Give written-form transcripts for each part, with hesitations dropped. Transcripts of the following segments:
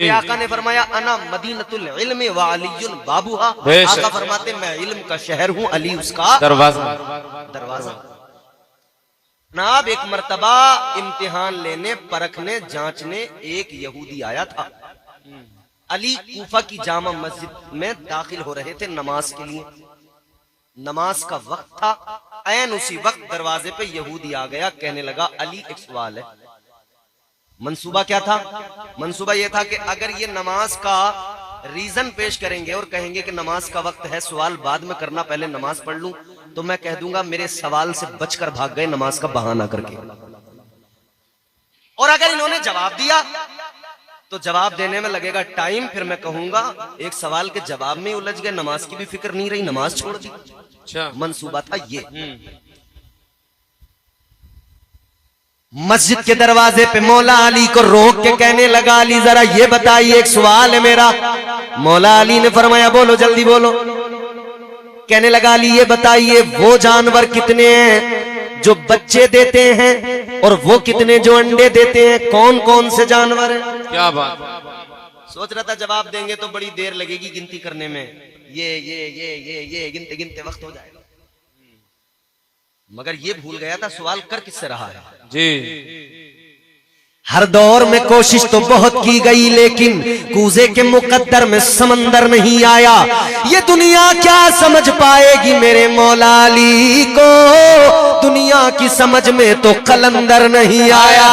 आका ने फरमाया अना मदीनतुल इल्म व अलीयुन बाबूहा। आका फरमाते मैं इल्म का शहर हूँ, अली उसका दरवाजा। जनाब एक मर्तबा इम्तिहान लेने, परखने, जांचने एक यहूदी आया था। अली कूफा की जामा मस्जिद में दाखिल हो रहे थे नमाज के लिए। नमाज का वक्त था। ऐन उसी वक्त दरवाजे पे यहूदी आ गया, कहने लगा अली एक सवाल है। मंसूबा क्या था? मंसूबा यह था कि अगर ये नमाज का रीजन पेश करेंगे और कहेंगे कि नमाज का वक्त है, सवाल बाद में करना, पहले नमाज पढ़ लूं, तो मैं कह दूंगा मेरे सवाल से बचकर भाग गए नमाज का बहाना करके। और अगर इन्होंने जवाब दिया तो जवाब देने में लगेगा टाइम, फिर मैं कहूंगा एक सवाल के जवाब में उलझ गए, नमाज की भी फिक्र नहीं रही, नमाज छोड़ दी। अच्छा मंसूबा था ये। मस्जिद के दरवाजे पे मौला अली को रोक के कहने लगा अली जरा ये बताइए, एक सवाल है मेरा। मौला अली ने फरमाया बोलो जल्दी बोलो। कहने लगा अली ये बताइए वो जानवर कितने हैं जो बच्चे देते हैं और वो कितने जो अंडे देते हैं, कौन कौन से जानवर हैं? क्या बात। सोच रहा था जवाब देंगे तो बड़ी देर लगेगी गिनती करने में, ये गिनते गिनते वक्त हो जाएगा, मगर ये भूल गया था सवाल कर किससे रहा है जी। हर दौर में कोशिश तो बहुत की गई लेकिन कूजे के मुकद्दर में समंदर नहीं आया। ये दुनिया क्या समझ पाएगी मेरे मौला अली को, दुनिया की समझ में तो कलंदर नहीं आया।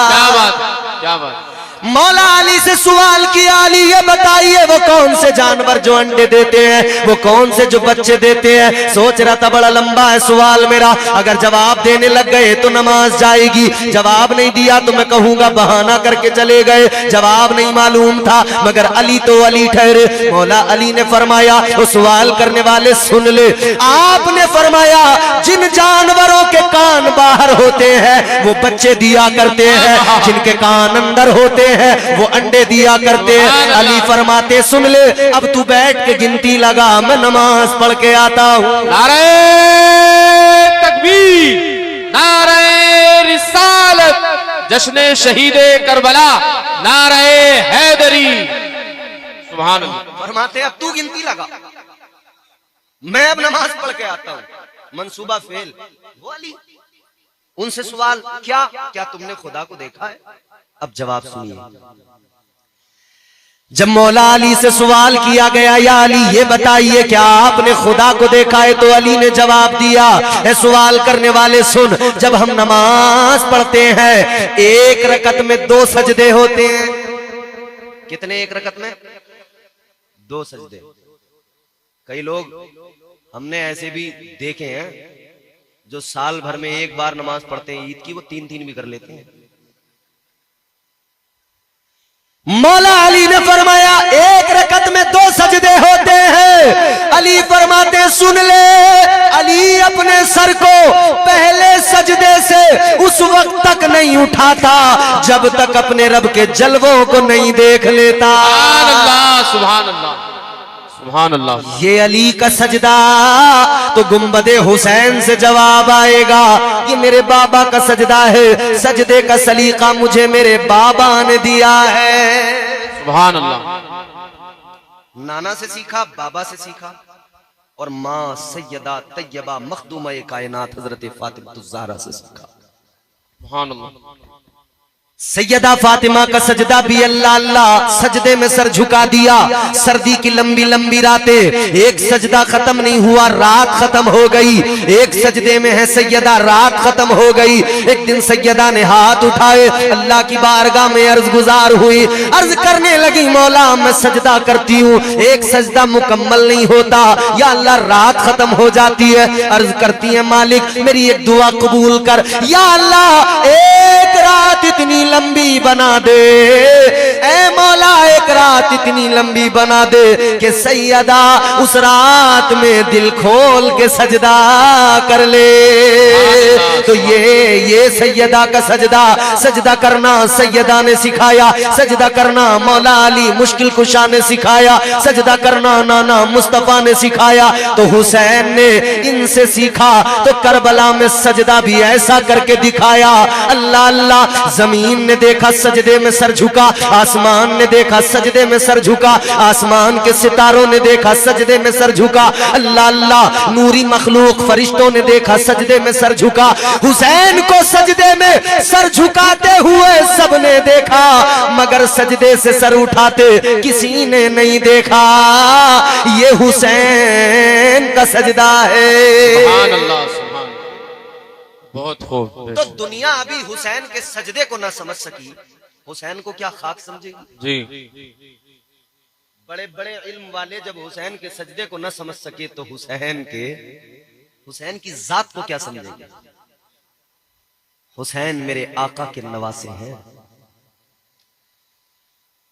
क्या बात, क्या बात। मौला अली से सवाल किया अली ये बताइए वो कौन से जानवर जो अंडे देते हैं, वो कौन से जो बच्चे देते हैं। सोच रहा था बड़ा लंबा है सवाल मेरा, अगर जवाब देने लग गए तो नमाज जाएगी, जवाब नहीं दिया तो मैं कहूंगा बहाना करके चले गए, जवाब नहीं मालूम था मगर अली तो अली ठहरे। मौला अली ने फरमाया वो सवाल करने वाले सुन ले, आपने फरमाया जिन जानवरों के कान बाहर होते हैं वो बच्चे दिया करते हैं, जिनके कान अंदर होते हैं वो अंडे दिया करते हैं। अली फरमाते सुन ले अब तू बैठ के गिनती लगा, मैं नमाज पढ़ के आता हूँ। नारे तकबीर, नारे रिसालत, जश्न शहीदे करबला, नारे हैदरी। सुभान अल्लाह। फरमाते अब तू गिनती लगा, मैं अब नमाज पढ़ के आता हूँ। मंसूबा फेल। वो अली उनसे सवाल क्या क्या तुमने खुदा को देखा है? अब जवाब सुनिए। जब मौला अली से सवाल किया गया या अली ये बताइए क्या आपने खुदा को देखा है, तो अली ने जवाब दिया है सवाल करने वाले सुन, जब हम नमाज पढ़ते हैं एक रकत में 2 सजदे होते हैं। कितने एक रकत में? 2 सजदे। कई लोग हमने ऐसे भी देखे हैं जो साल भर में एक बार नमाज पढ़ते हैं ईद की, वो 3-3 भी कर लेते हैं। मौला अली ने फरमाया एक रकत में 2 सजदे होते हैं। अली फरमाते सुन ले, अली अपने सर को पहले सजदे से उस वक्त तक नहीं उठाता जब तक अपने रब के जलवों को नहीं देख लेता। सुभान अल्लाह, सुभान अल्लाह, सुभान अल्लाह। ये अली का सजदा तो गुंबदे हुसैन से जवाब आएगा, ये मेरे बाबा का सजदा है, सजदे का सलीका मुझे मेरे बाबा ने दिया है। सुभान अल्लाह। नाना से सीखा, बाबा से सीखा, और माँ सैयदा तैयबा मखदूमा कायनात हजरत फातिमा ज़हरा से सीखा। सुभान अल्लाह। सैयदा फातिमा का सजदा भी अल्लाह अल्लाह, सजदे में सर झुका दिया। सर्दी की लंबी लंबी रातें, एक सजदा खत्म नहीं हुआ, रात खत्म हो गई। एक सजदे में है सैयदा, रात खत्म हो गई। एक दिन सैयदा ने हाथ उठाए, अल्लाह की बारगाह में अर्ज गुजार हुई, अर्ज करने लगी मौला मैं सजदा करती हूँ, एक सजदा मुकम्मल नहीं होता, या अल्लाह रात खत्म हो जाती है। अर्ज करती है मालिक मेरी एक दुआ कबूल कर, या अल्लाह एक रात इतनी लंबी बना दे, ऐ मौला एक रात रात इतनी लंबी बना दे कि सैयदा उस रात में दिल खोल के सजदा कर ले। तो ये सैयदा का सजदा, सजदा करना सैयदा ने सिखाया, सजदा करना मौला अली मुश्किल कुशा ने सिखाया, सजदा करना नाना मुस्तफा ने सिखाया। तो हुसैन ने इनसे सीखा तो करबला में सजदा भी ऐसा करके दिखाया। अल्लाह अल्लाह, जमीन ने देखा सजदे में सर झुका, आसमान ने देखा सजदे में सर झुका, आसमान के सितारों ने देखा सजदे में सर झुका। अल्लाह अल्लाह, नूरी मखलूक फरिश्तों ने देखा सजदे में सर झुका। हुसैन को सजदे में सर झुकाते हुए सबने देखा, मगर सजदे से सर उठाते किसी ने नहीं देखा। ये हुसैन का सजदा है। सुभान अल्लाह, सुभान, बहुत खूब। तो दुनिया अभी हुसैन के सजदे को ना समझ सकी, हुसैन को क्या खाक समझेगी जी। बड़े बड़े इल्म वाले जब हुसैन के सजदे को ना समझ सके तो हुसैन की जात को क्या समझेंगे। हुसैन मेरे आका के नवासे हैं,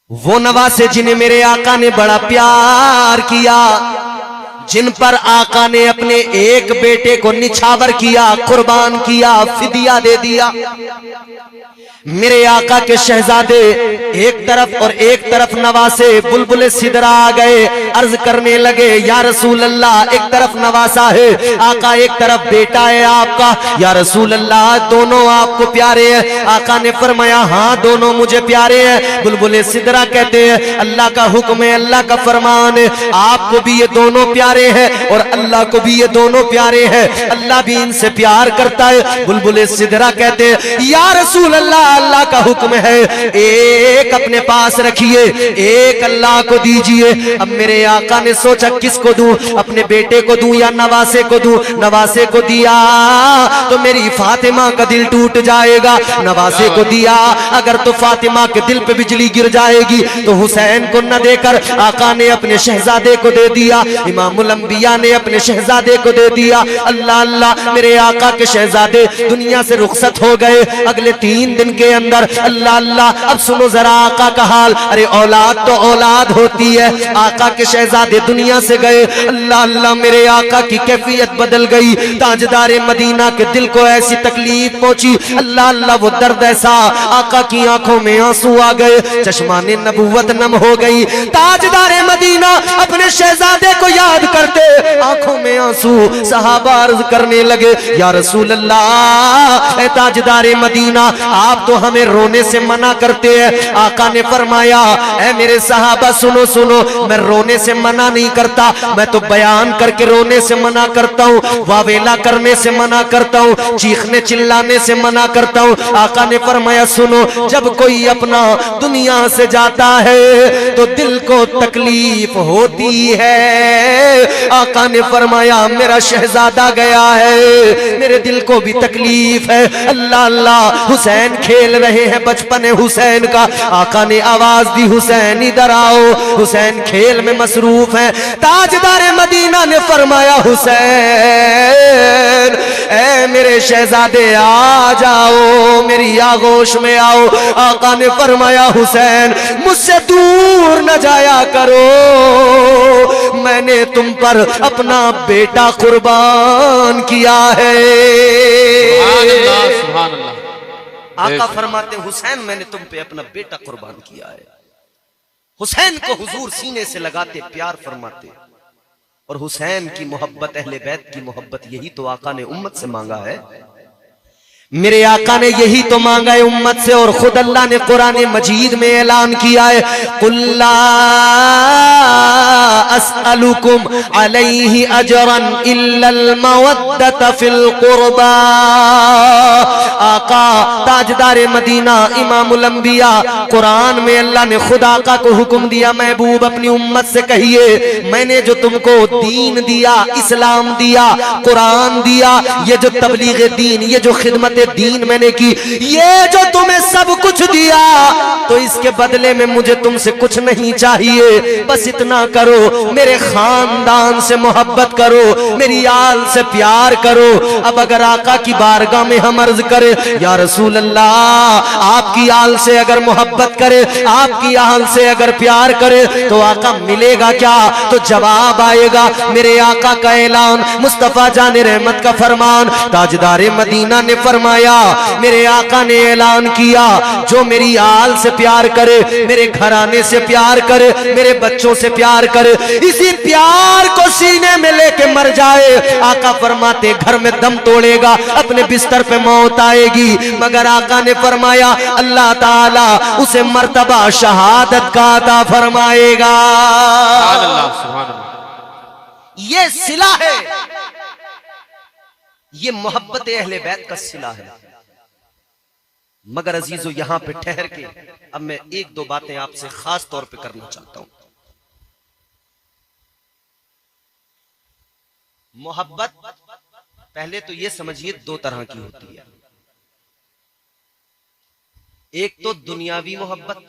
वो नवासे जिन्हें मेरे आका ने बड़ा प्यार किया, जिन पर आका ने अपने एक बेटे को निछावर किया, कुर्बान किया, फिदिया दे दिया। मेरे आका के शहजादे एक तरफ और एक तरफ नवासे बुलबुल सिदरा आ गए, अर्ज करने लगे या रसूल अल्लाह, एक तरफ नवासा है आका, एक तरफ बेटा है आपका, या रसूल अल्लाह दोनों आपको प्यारे हैं। आका ने फरमाया हाँ दोनों मुझे प्यारे हैं। बुलबुल सिदरा कहते हैं अल्लाह का हुक्म है, अल्लाह का फरमान है, आपको भी ये दोनों प्यारे हैं और अल्लाह को भी ये दोनों प्यारे हैं, अल्लाह भी इनसे प्यार करता है। बुलबुल सिदरा कहते हैं या रसूल अल्लाह, अल्लाह का हुक्म है, एक अपने पास रखिए, एक अल्लाह को दीजिए। अब मेरे आका ने सोचा किसको दूं, अपने बेटे को दूं या नवासे को दूं। नवासे को दिया तो मेरी फातिमा का दिल टूट जाएगा, नवासे को दिया अगर तो फातिमा के दिल पे बिजली गिर जाएगी। तो हुसैन को न देकर आका ने अपने शहजादे को दे दिया, इमामुल अंबिया ने अपने शहजादे को दे दिया। अल्लाह अल्लाह, मेरे आका के शहजादे दुनिया से रुखसत हो गए अगले 3 दिन के अंदर। अल्लाह अल्लाह, अब सुनो जरा आका का हाल। अरे औलाद तो औलाद होती है, आका के शहजादे दुनिया से गए। अल्लाह अल्लाह, मेरे आका की कैफियत बदल गई। ताजदारे मदीना के दिल को ऐसी तकलीफ पहुंची, अल्लाह अल्लाह वो दर्द ऐसा, आका की आंखों में आंसू आ गए, चश्माने नबूवत नम हो गई। ताजदारे मदीना अपने शहजादे को याद करते आंखों में आंसू, सहाबा अर्ज करने लगे या रसूल अल्लाह, ताजदारे मदीना आप तो हमें रोने से मना करते हैं। आका ने फरमाया ऐ मेरे सहाबा सुनो सुनो, मैं रोने से मना नहीं करता, मैं तो बयान करके रोने से मना करता हूँ, वावेला करने से मना करता हूँ, चीखने चिल्लाने से मना करता हूँ। आका ने फरमाया सुनो, जब कोई अपना दुनिया से जाता है तो दिल को तकलीफ होती है। आका ने फरमाया मेरा शहजादा गया है, मेरे दिल को भी तकलीफ है। अल्लाह अल्लाह, हुसैन खेल रहे हैं बचपन हुसैन का। आका ने आवाज दी हुसैन इधर आओ, हुसैन खेल में मसरूफ है। ताजदारे मदीना ने फरमाया हुसैन ऐ मेरे शहजादे आ जाओ, मेरी आगोश में आओ। आका ने फरमाया हुसैन मुझसे दूर न जाया करो, मैंने तुम पर अपना बेटा कुर्बान किया है। सुभान अल्लाह, सुभान अल्लाह। आका फरमाते हुसैन मैंने तुम पे अपना बेटा कुर्बान किया है। हुसैन को हुजूर सीने से लगाते प्यार फरमाते, और हुसैन की मोहब्बत, अहले बैत की मोहब्बत, यही तो आका ने उम्मत से मांगा है। मेरे आका ने यही तो मांगा है उम्मत से, और खुद अल्लाह ने कुरान मजीद में ऐलान किया है कुल्ला अस्अलुकुम अलैहि अजरन इल्लल मवद्दत फिल कुर्बा। आका ताजदारे मदीना इमामुल अंबिया, कुरान में अल्लाह ने खुद आका को हुक्म दिया महबूब अपनी उम्मत से कहिए मैंने जो तुमको दीन दिया, इस्लाम दिया, कुरान दिया, ये जो तबलीग दीन, ये जो खिदमत दीन मैंने की, ये जो तुम्हें सब कुछ दिया, तो इसके बदले में मुझे तुमसे कुछ नहीं चाहिए। बस इतना करो मेरे खानदान से मोहब्बत करो, मेरी आल से प्यार करो। अब अगर आका की बारगाह में हम अर्ज करें, या रसूल अल्लाह, आपकी आल से अगर मोहब्बत करे, आपकी आल से अगर प्यार करे, तो आका मिलेगा क्या? तो जवाब आएगा, मेरे आका का ऐलान, मुस्तफा जाने रहमत का फरमान, ताजदारे मदीना ने फरमाया, मेरे आका ने ऐलान किया, जो मेरी आल से प्यार करे, मेरे घराने से प्यार करे, मेरे बच्चों से प्यार करे, इसी प्यार को सीने में लेके मर जाए, आका फरमाते घर में दम तोड़ेगा, अपने बिस्तर पे मौत आएगी, मगर आका ने फरमाया अल्लाह ताला उसे मर्तबा शहादत का अता फरमाएगा। ये सिला है, ये मोहब्बत अहले बैत का सिला है। मगर अजीजो, यहां पे ठहर के अब मैं एक दो बातें आपसे खास तौर पे करना चाहता हूं। मोहब्बत पहले तो ये समझिए दो तरह की होती है। एक तो दुनियावी मोहब्बत,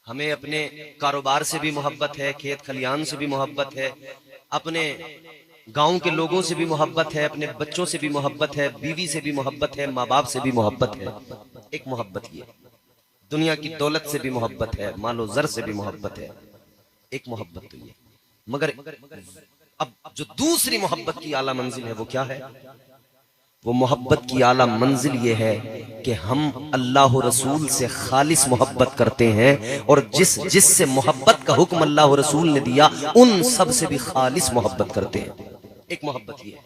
हमें अपने कारोबार से भी मोहब्बत है, खेत खलियान से भी मोहब्बत है, अपने गांव के लोगों से भी मोहब्बत है, अपने बच्चों से भी मोहब्बत है, बीवी से भी मोहब्बत है, माँ बाप से भी मोहब्बत है। एक मोहब्बत ये, दुनिया की दौलत से भी मोहब्बत है, मालो जर से भी मोहब्बत है, एक मोहब्बत तो ये। मगर अब जो दूसरी मोहब्बत की आला मंजिल है वो क्या है? वो मोहब्बत की आला मंजिल ये है कि हम अल्लाह रसूल से खालिस मोहब्बत करते हैं, और जिससे मोहब्बत का हुक्म अल्लाह रसूल ने दिया उन सब से भी खालिस मोहब्बत करते हैं। एक मोहब्बत ये है।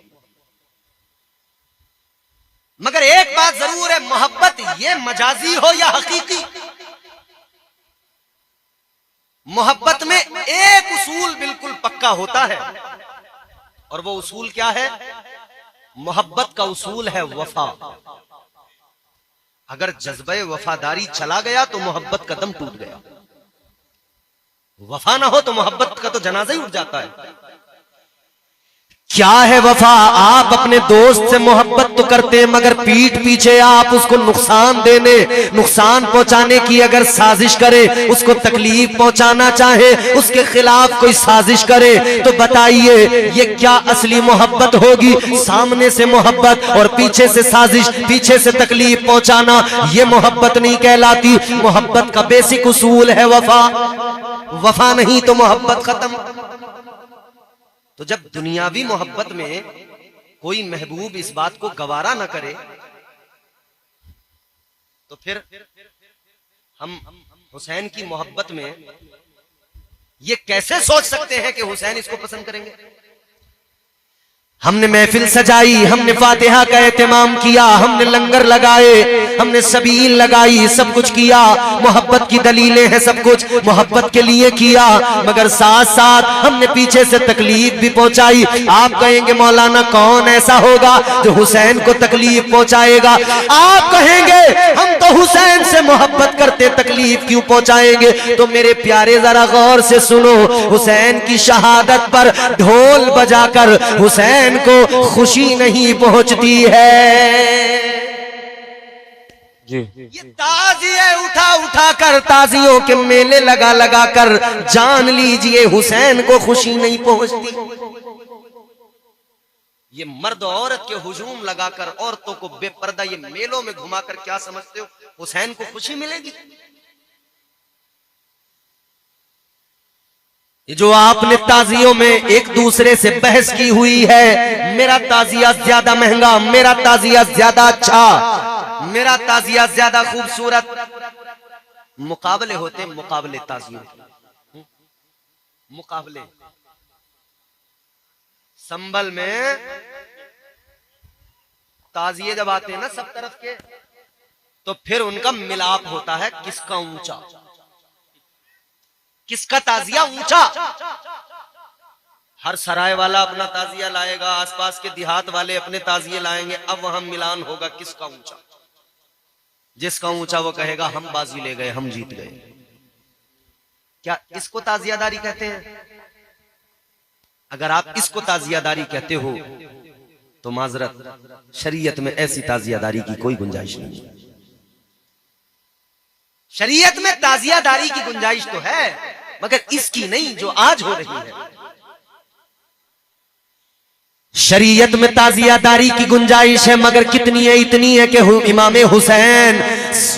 मगर एक बात जरूर है, मोहब्बत ये मजाजी हो या हकीकी, मोहब्बत में एक उसूल बिल्कुल पक्का होता है, और वो उसूल क्या है? मोहब्बत का उसूल है वफा। अगर जज्बे वफादारी चला गया तो मोहब्बत का दम टूट गया। वफा ना हो तो मोहब्बत का तो जनाजा ही उठ जाता है। क्या है वफा? आप अपने दोस्त से मोहब्बत तो करते हैं, मगर पीठ पीछे आप उसको नुकसान देने, नुकसान पहुंचाने की अगर साजिश करे, उसको तकलीफ पहुंचाना चाहे, उसके खिलाफ कोई साजिश करे, तो बताइए ये क्या असली मोहब्बत होगी? सामने से मोहब्बत और पीछे से साजिश, पीछे से तकलीफ पहुंचाना, ये मोहब्बत नहीं कहलाती। मोहब्बत का बेसिक उसूल है वफा। वफा नहीं तो मोहब्बत खत्म। तो जब दुनियावी मोहब्बत में कोई महबूब इस बात को गवारा न करे, तो फिर हम हुसैन की मोहब्बत में ये कैसे सोच सकते हैं कि हुसैन इसको पसंद करेंगे? हमने महफिल सजाई, हमने फातिहा का एहतमाम किया, हमने लंगर लगाए, हमने सबील लगाई, सब कुछ किया, मोहब्बत की दलीलें हैं, सब कुछ मोहब्बत के लिए किया, मगर साथ साथ हमने पीछे से तकलीफ भी पहुंचाई। आप कहेंगे मौलाना कौन ऐसा होगा जो हुसैन को तकलीफ पहुंचाएगा? आप कहेंगे हम तो हुसैन से मोहब्बत करते, तकलीफ क्यों पहुंचाएंगे? तो मेरे प्यारे जरा गौर से सुनो, हुसैन की शहादत पर ढोल बजाकर हुसैन को खुशी नहीं पहुंचती है। ये ताजिए उठा उठा कर, ताजियों के मेले लगा लगा कर, जान लीजिए हुसैन को खुशी नहीं पहुंचती। ये मर्द औरत के हुजूम लगाकर, औरतों को बेपर्दा ये मेलों में घुमाकर क्या समझते हो हुसैन को खुशी मिलेगी? जो आपने ताजियों में एक दूसरे से बहस की हुई है, मेरा ताजिया ज्यादा महंगा, मेरा ताजिया ज्यादा अच्छा, मेरा ताजिया ज्यादा खूबसूरत, मुकाबले होते, मुकाबले ताजियों के, मुकाबले। संभल में ताजिए जब आते हैं ना सब तरफ के, तो फिर उनका मिलाप होता है, किसका ऊंचा, किसका ताजिया ऊंचा। हर सराय वाला अपना ताजिया लाएगा, आसपास के देहात वाले अपने ताजिए लाएंगे, अब वहां मिलान होगा किसका ऊंचा। जिसका ऊंचा वो कहेगा हम बाजी ले गए, हम जीत गए। क्या इसको ताजियादारी कहते हैं? अगर आप इसको ताजियादारी कहते हो तो माजरत, शरीयत में ऐसी ताजियादारी की कोई गुंजाइश नहीं है। शरीयत में ताजियादारी की गुंजाइश तो है, मगर इसकी नहीं जो आज हो रही है। शरीयत में ताजियादारी की गुंजाइश है, मगर कितनी है? इतनी है कि इमाम हुसैन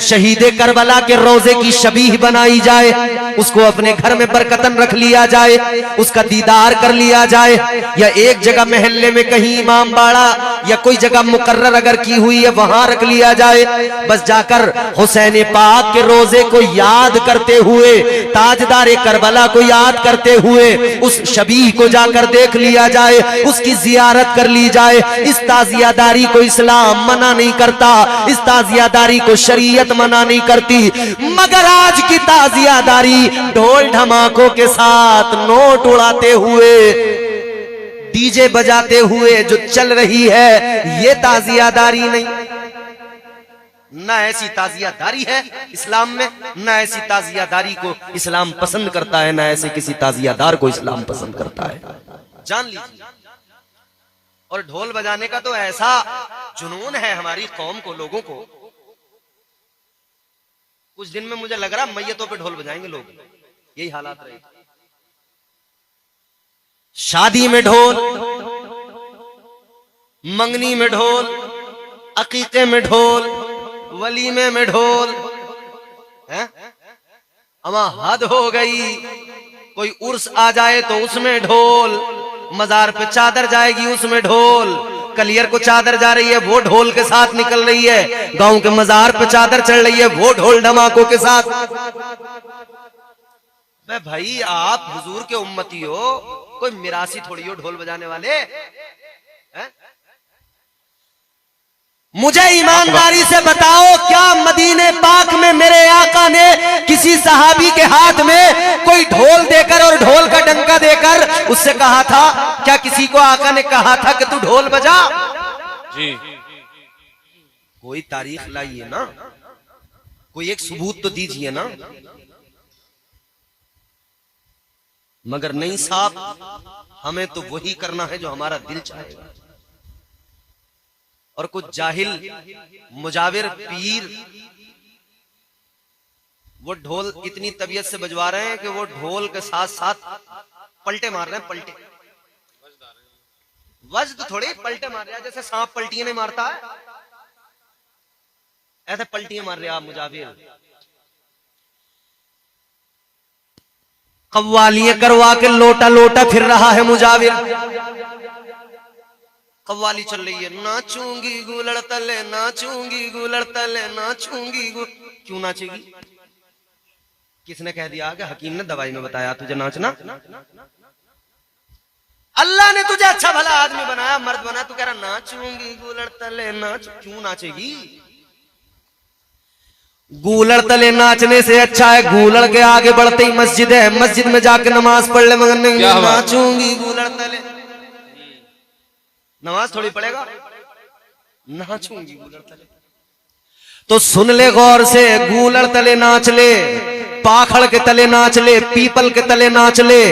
शहीद करबला के रोजे की शबीह बनाई जाए, उसको अपने घर में बरकतन रख लिया जाए, उसका दीदार कर लिया जाए, या एक जगह महल्ले में कहीं इमाम बाड़ा या कोई जगह मुकर्रर अगर की हुई है वहां रख लिया जाए, बस जाकर हुसैन पाक के रोजे को याद करते हुए, ताजदार करबला को याद करते हुए उस शबीह को जाकर देख लिया जाए, उसकी जियारत कर ली जाए। इस ताजियादारी को इस्लाम मना नहीं करता, इस ताजियादारी को शरीयत मना नहीं करती, मगर आज की ताजियादारी ढोल ढमाकों के साथ नोट उड़ाते हुए, डीजे बजाते हुए जो चल रही है, ये ताजियादारी नहीं। ना ऐसी ताजियादारी है इस्लाम में, ना ऐसी ताजियादारी को इस्लाम पसंद करता है, ना ऐसे किसी ताजियादार को इस्लाम पसंद करता है, जान लीजिए। और ढोल बजाने का तो ऐसा जुनून है हमारी कौम को, लोगों को। कुछ दिन में मुझे लग रहा मैयतों पे ढोल बजाएंगे लोग, यही हालात रहे। शादी में ढोल, मंगनी में ढोल, अकीके में ढोल, वलीमे में ढोल है। अमा हद हो गई, कोई उर्स आ जाए तो उसमें ढोल, मजार पे चादर जाएगी उसमें ढोल, कलियर को चादर जा रही है वो ढोल के साथ निकल रही है, गांव के मजार पे चादर चढ़ रही है वो ढोल धमाकों के साथ। मैं भाई आप हुजूर के उम्मती हो, कोई मिरासी थोड़ी हो ढोल बजाने वाले है? मुझे ईमानदारी से बताओ, क्या मदीने पाक में मेरे आका ने किसी सहाबी के हाथ में कोई ढोल देकर और ढोल का डंका देकर उससे कहा था? क्या किसी को आका ने कहा था कि तू ढोल बजा? जी। कोई तारीख लाइए ना, कोई एक सबूत तो दीजिए ना। मगर नहीं साहब, हमें तो वही करना है जो हमारा दिल चाहेगा। और कुछ जाहिल मुजाविर पीर वो ढोल इतनी तबीयत से बजवा रहे हैं कि वो ढोल के साथ साथ पलटे मार रहे हैं, पलटे। वज्द थोड़ी पलटे मार रहे हैं, जैसे सांप पलटियां नहीं मारता है, ऐसे पलटियां मार रहे हैं आप मुजाविर। कव्वालियां करवा के लोटा लोटा फिर रहा है मुजाविर। कव्वाली चल रही है, नाचूंगी गुलड़ तले, नाचूंगी गुलड़ तले, नाचूंगी क्यों नाचेगी? किसने कह दिया कि हकीम ने दवाई में बताया तुझे नाचना? अल्लाह ने तुझे अच्छा भला आदमी बनाया, मर्द बनाया, तू कह रहा नाचूंगी गुलड़ तले, नाच क्यों नाचेगी? गूलड़ तले नाचने से अच्छा है गूलड़ के आगे बढ़ते ही मस्जिद है, मस्जिद में जाके नमाज पढ़ ले, मगर नहीं नाचूंगी गूलड़ तले। नमाज थोड़ी पढ़ेगा, नाचूंगी गूलड़ तले। तो सुन ले गौर से, गूलड़ तले नाच ले, पाखड़ के तले नाच ले, पीपल के तले नाच ले,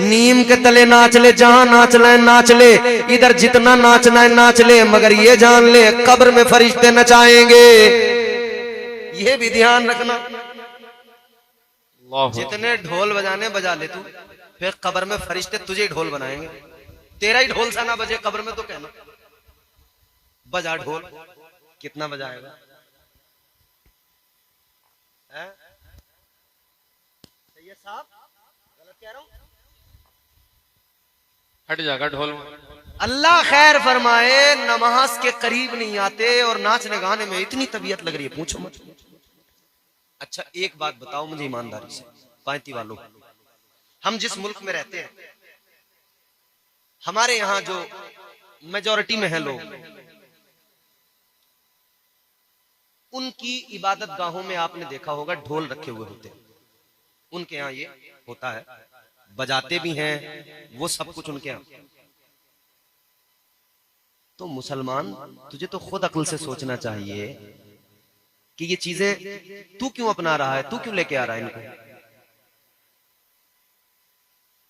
नीम के तले नाच ले, जहां नाचना है नाच ले, इधर जितना नाचना है नाच ले, मगर ये जान ले कब्र में फरिश्ते नचाएंगे, ये भी ध्यान रखना। जितने ढोल बजाने बजा ले तू, फिर कब्र में फरिश्ते तुझे ढोल बनाएंगे। तेरा ही ढोल सा ना बजे कब्र में तो कहना बजा ढोल, कितना बजाएगा? सैयद साहब गलत कह रहा हूं? हट जाएगा ढोल। अल्लाह खैर फरमाए, नमाज के करीब नहीं आते और नाचने गाने में इतनी तबीयत लग रही है, पूछो मत। अच्छा एक बात बताओ मुझे ईमानदारी से, पांती वालों, हम जिस मुल्क में रहते हैं, हमारे यहां जो मेजॉरिटी में है लोग, उनकी इबादत गाहों में आपने देखा होगा ढोल रखे हुए होते हैं, उनके यहां ये होता है, बजाते भी हैं, वो सब कुछ उनके यहां। तो मुसलमान, तुझे तो खुद अक्ल से सोचना चाहिए कि ये चीजें तू क्यों अपना रहा है, तू क्यों लेके आ रहा है इनको?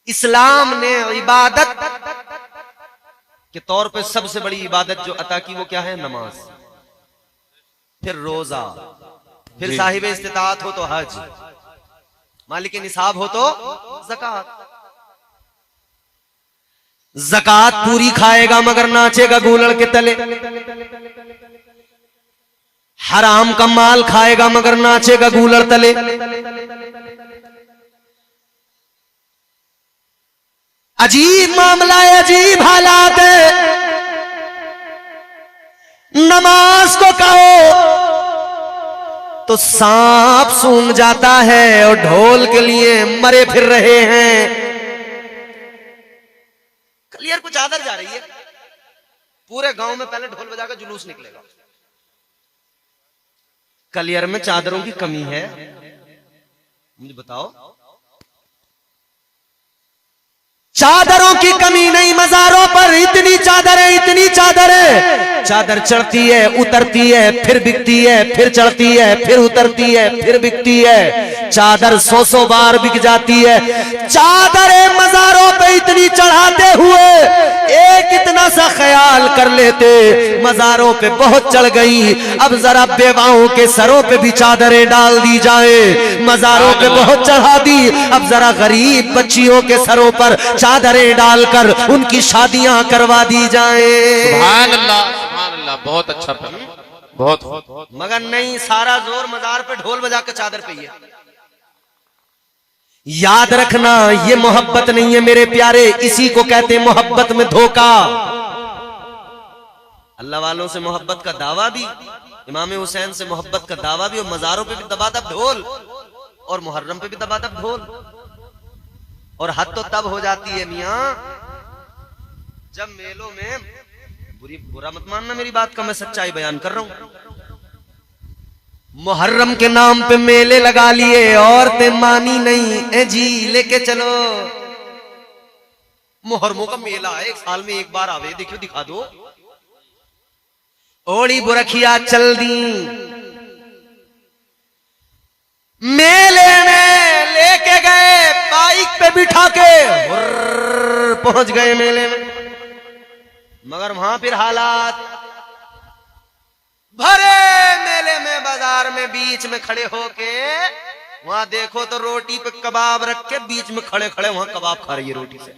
इस्लाम ने इबादत के तौर पे सबसे बड़ी इबादत जो अता की वो क्या है? नमाज, फिर रोजा, फिर साहिब इस्तिताअत हो तो हज, मालिक निसाब हो तो ज़कात। ज़कात पूरी खाएगा मगर नाचेगा गूलड़ के तले। हराम का माल खाएगा मगर नाचेगा गूलड़ तले। अजीब मामला है, अजीब हालात है। नमाज को कहो तो सांप सूंघ जाता है और ढोल के लिए मरे फिर रहे हैं। कलियर को चादर जा रही है, पूरे गांव में पहले ढोल बजाकर जुलूस निकलेगा। कलियर में चादरों की कमी है, मुझे बताओ। चादरों की कमी नहीं, मज़ारों पर इतनी चादरें, इतनी चादरें। चादर चढ़ती है, उतरती है, फिर बिकती है, फिर चढ़ती है, फिर उतरती है, फिर बिकती है। चादर 100 बार बिक जाती है। चादरें मज़ारों पे इतनी चढ़ाते हुए एक इतना सा ख्याल कर लेते, मज़ारों पे बहुत चढ़ गई, अब जरा बेवाओं के सरों पे भी चादरें डाल दी जाए। मज़ारों पे बहुत चढ़ा दी, अब जरा गरीब बच्चियों के सरों पर चादरें डालकर उनकी शादियां करवा दी जाए। सुभान अल्लाह, सुभान अल्लाह। बहुत अच्छा पहला, बहुत। मगर नहीं, सारा जोर मजार पे ढोल बजा के चादर पे ही है। याद रखना, ये मोहब्बत नहीं है मेरे प्यारे, इसी को कहते मोहब्बत में धोखा। अल्लाह वालों से मोहब्बत का दावा भी, इमाम हुसैन से मोहब्बत का दावा भी, और मजारों पे भी दबादब ढोल, और मुहर्रम पे भी दबादब ढोल। और हद तो तब हो जाती है मियां, जब मेलों में, बुरा मत मानना मेरी बात का, मैं सच्चाई बयान कर रहा हूं। मुहर्रम के नाम पे मेले लगा लिए, औरतें मानी नहीं, ए जी लेके चलो। मुहर्रमों का मेला है, एक साल में एक बार आवे, देखियो दिखा दो। ओड़ी बुरखिया चल दी, मेले में लेके गए, बाइक पे बिठा के पहुंच गए मेले में। मगर वहां फिर हालात, भरे मेले में, बाजार में, बीच में खड़े होके, वहां देखो तो रोटी पे कबाब रख के बीच में खड़े खड़े वहां कबाब खा रही है रोटी से।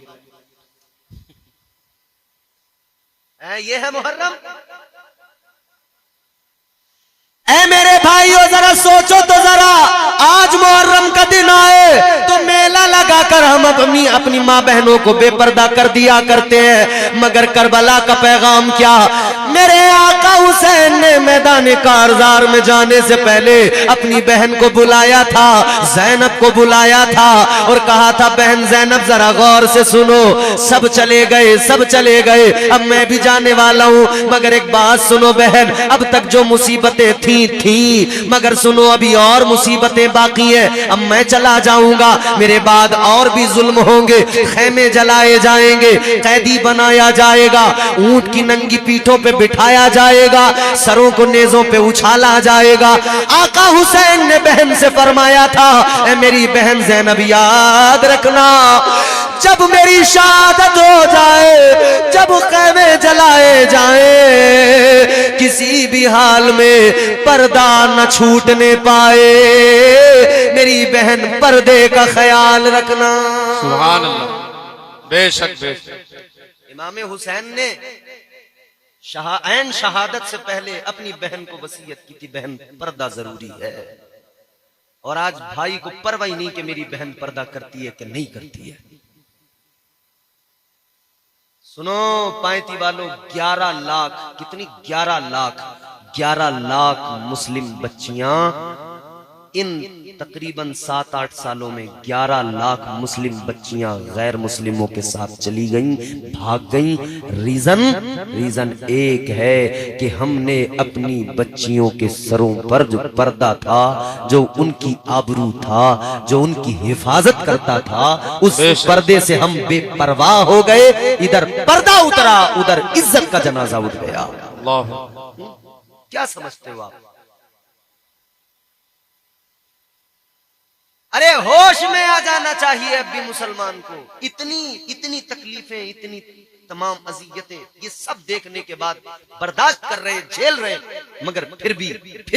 ये है मुहर्रम। ऐ मेरे भाइयों, जरा सोचो तो जरा, आज मुहर्रम का दिन आए तो मेला लगाकर हम अपनी माँ बहनों को बेपर्दा कर दिया करते हैं। मगर करबला का पैगाम क्या? मेरे आका हुसैन ने मैदान कारजार में जाने से पहले अपनी बहन को बुलाया था, ज़ैनब को बुलाया था, और कहा था बहन ज़ैनब जरा गौर से सुनो। सब चले गए, सब चले गए, अब मैं भी जाने वाला हूँ, मगर एक बात सुनो बहन, अब तक जो मुसीबतें थी, मगर सुनो अभी और मुसीबतें बाकी हैं। अब मैं चला जाऊंगा, मेरे बाद और भी जुल्म होंगे, खेमे जलाए जाएंगे, कैदी बनाया जाएगा, ऊंट की नंगी पीठों पे बिठाया जाएगा, सरों को नेजों पे उछाला जाएगा। आका हुसैन ने बहन से फरमाया था, ऐ मेरी बहन ज़ैनब याद रखना, जब मेरी शहादत हो जाए, जब खेमे जलाए जाए, किसी भी हाल में पर्दा न छूटने पाए। मेरी बहन पर्दे का ख्याल रखना। सुभान अल्लाह, बेशक बेशक। इमाम हुसैन ने ऐन शहादत से पहले अपनी बहन को वसीयत की थी, बहन पर्दा जरूरी है। और आज भाई को परवाह नहीं कि मेरी बहन पर्दा करती है कि नहीं करती है। सुनो पायती वालों, 11 लाख, कितनी 11 लाख मुस्लिम बच्चियां इन तकरीबन 7-8 सालों में 11 लाख मुस्लिम बच्चियां गैर मुस्लिमों के साथ चली गईं, भाग गईं। रीजन एक है कि हमने अपनी बच्चियों के सरों पर जो पर्दा था, जो उनकी आबरू था, जो उनकी हिफाजत करता था, उस पर्दे से हम बेपरवाह हो गए। इधर पर्दा उतरा, उधर इज्जत का जनाजा उठ गया। क्या समझते हो आप? अरे होश में आ जाना चाहिए अब भी मुसलमान को। इतनी तकलीफें, इतनी तमाम अजियतें, ये सब देखने के बाद बर्दाश्त कर रहे, झेल रहे, मगर फिर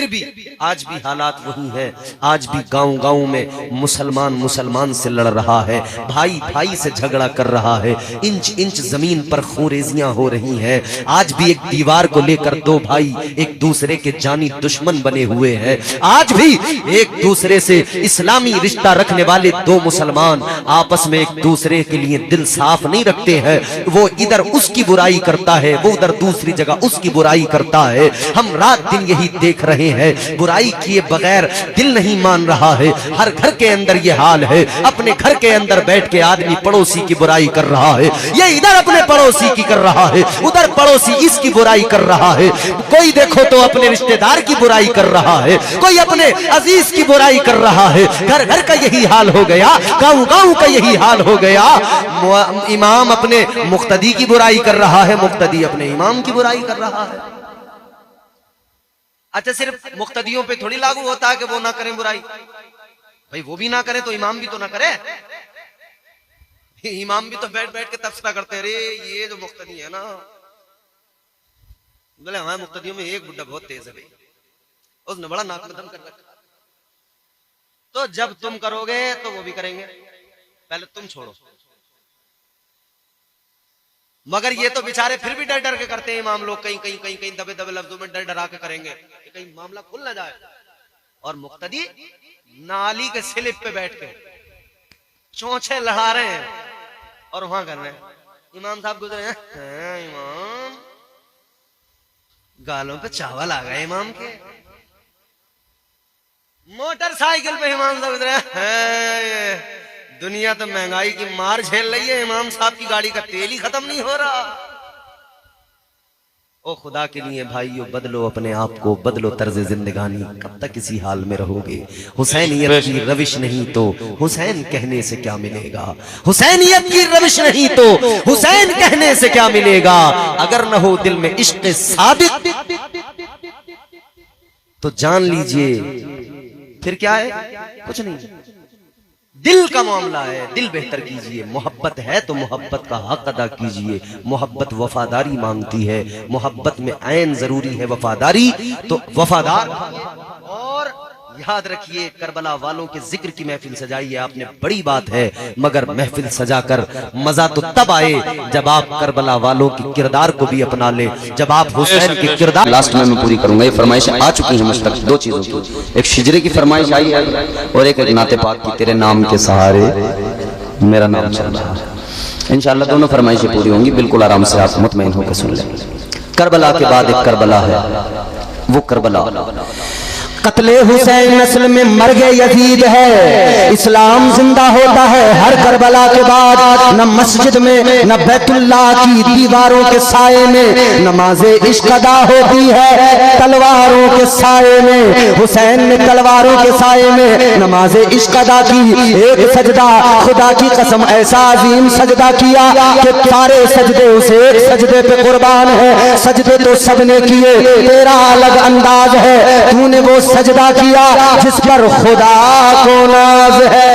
भी आज भी हालात वही है। आज भी गांव में मुसलमान से लड़ रहा है, भाई से झगड़ा कर रहा है, इंच जमीन पर खूरेजियां हो रही हैं। आज भी एक दीवार को लेकर दो भाई एक दूसरे के जानी दुश्मन बने हुए हैं। आज भी एक दूसरे से इस्लामी रिश्ता रखने वाले दो मुसलमान आपस में एक दूसरे के लिए दिल साफ नहीं रखते हैं। वो इधर उसकी बुराई करता है, वो उधर दूसरी जगह उसकी बुराई करता है। हम रात दिन यही देख रहे हैं, बुराई किए बगैर दिल नहीं मान रहा है। हर घर के अंदर ये हाल है। अपने घर के अंदर बैठ के आदमी पड़ोसी की बुराई कर रहा है, ये इधर अपने पड़ोसी की कर रहा है, उधर पड़ोसी इसकी बुराई कर रहा है। कोई देखो तो अपने रिश्तेदार की बुराई कर रहा है, कोई अपने अजीज की बुराई कर रहा है। घर घर का यही हाल हो गया, गांव गांव का यही हाल हो गया। इमाम अपने मुक्तदी की बुराई कर रहा है, मुक्तदी अपने इमाम की बुराई कर रहा है। अच्छा, सिर्फ मुक्तदियों पे थोड़ी लागू होता है कि वो ना करें बुराई, भाई वो भी ना करे तो इमाम भी तो ना करे। इमाम भी तो बैठ बैठ के तबसरा करते हैं, अरे ये जो मुक्तदी है ना, बोले हमारे मुक्तदियों में एक बुड्ढा बहुत तेज है भाई, उसने बड़ा नाक में दम कर रखा। तो जब तुम करोगे तो वो भी करेंगे, पहले तुम छोड़ो। मगर ये तो बेचारे फिर भी डर डर के करते हैं इमाम लोग, कहीं दबे दबे लफ्जों में डर डरा के करेंगे कि कहीं मामला खुल ना जाए। और मुक्तदी नाली के स्लिप पे बैठ के चोंचे लड़ा रहे हैं और वहां कर रहे हैं। इमाम साहब गुजरे हैं, इमाम गालों पे चावल आ गए इमाम के। मोटरसाइकिल पे इमाम साहब गुजरे हैं, दुनिया तो महंगाई की मार झेल रही है, इमाम साहब की गाड़ी का तेल ही खत्म नहीं हो रहा। ओ खुदा के लिए भाइयों, बदलो अपने आप को, बदलो तर्ज जिंदगानी। कब तक इसी हाल में रहोगे? हुसैनियत की रविश नहीं तो हुसैन कहने से क्या मिलेगा? हुसैनियत की रविश नहीं तो हुसैन कहने से क्या मिलेगा? अगर न हो दिल में इश्क सादिक तो जान लीजिए फिर क्या है, कुछ नहीं। दिल का मामला है, दिल बेहतर कीजिए। मोहब्बत है तो मोहब्बत का हक अदा कीजिए। मोहब्बत वफादारी मांगती है, मोहब्बत में ऐन जरूरी है वफादारी, तो वफादार। और याद रखिए, करबला वालों के जिक्र की महफिल सजाई है आपने, बड़ी बात है, मगर महफिल सजाकर मजा तो तब आए जब आप करबला वालों के किरदार को भी अपना ले, जब आप हुसैन के किरदार। लास्ट में मैं पूरी करूंगा, ये फरमाइशें आ चुकी हैं मुझ तक दो चीजों की, एक शिजरे की फरमाइश आई है और एक नाते पाक की, तेरे नाम के सहारे मेरा नाम चल रहा है। इंशाअल्लाह दोनों फरमाइशें पूरी होंगी, बिल्कुल आराम से आप मुतमईन होकर सुन लें। करबला के बाद एक करबला है, वो करबला कत्ले हुसैन नस्ल में मर गए यजीद है। इस्लाम जिंदा होता है हर करबला के बाद। न मस्जिद में न बैतुल्लाह की दीवारों के साए में नमाज़े इश्क अदा होती है तलवारों के साए में। हुसैन ने तलवारों के साए में नमाज़े इश्क अदा की। एक सजदा खुदा की कसम ऐसा अजीम सजदा किया कि सारे सजदे उसे एक सजदे पे कुर्बान है। सजदे तो सबने किए, तेरा अलग अंदाज है, तूने वो सजदा किया जिस पर खुदा को नाज है।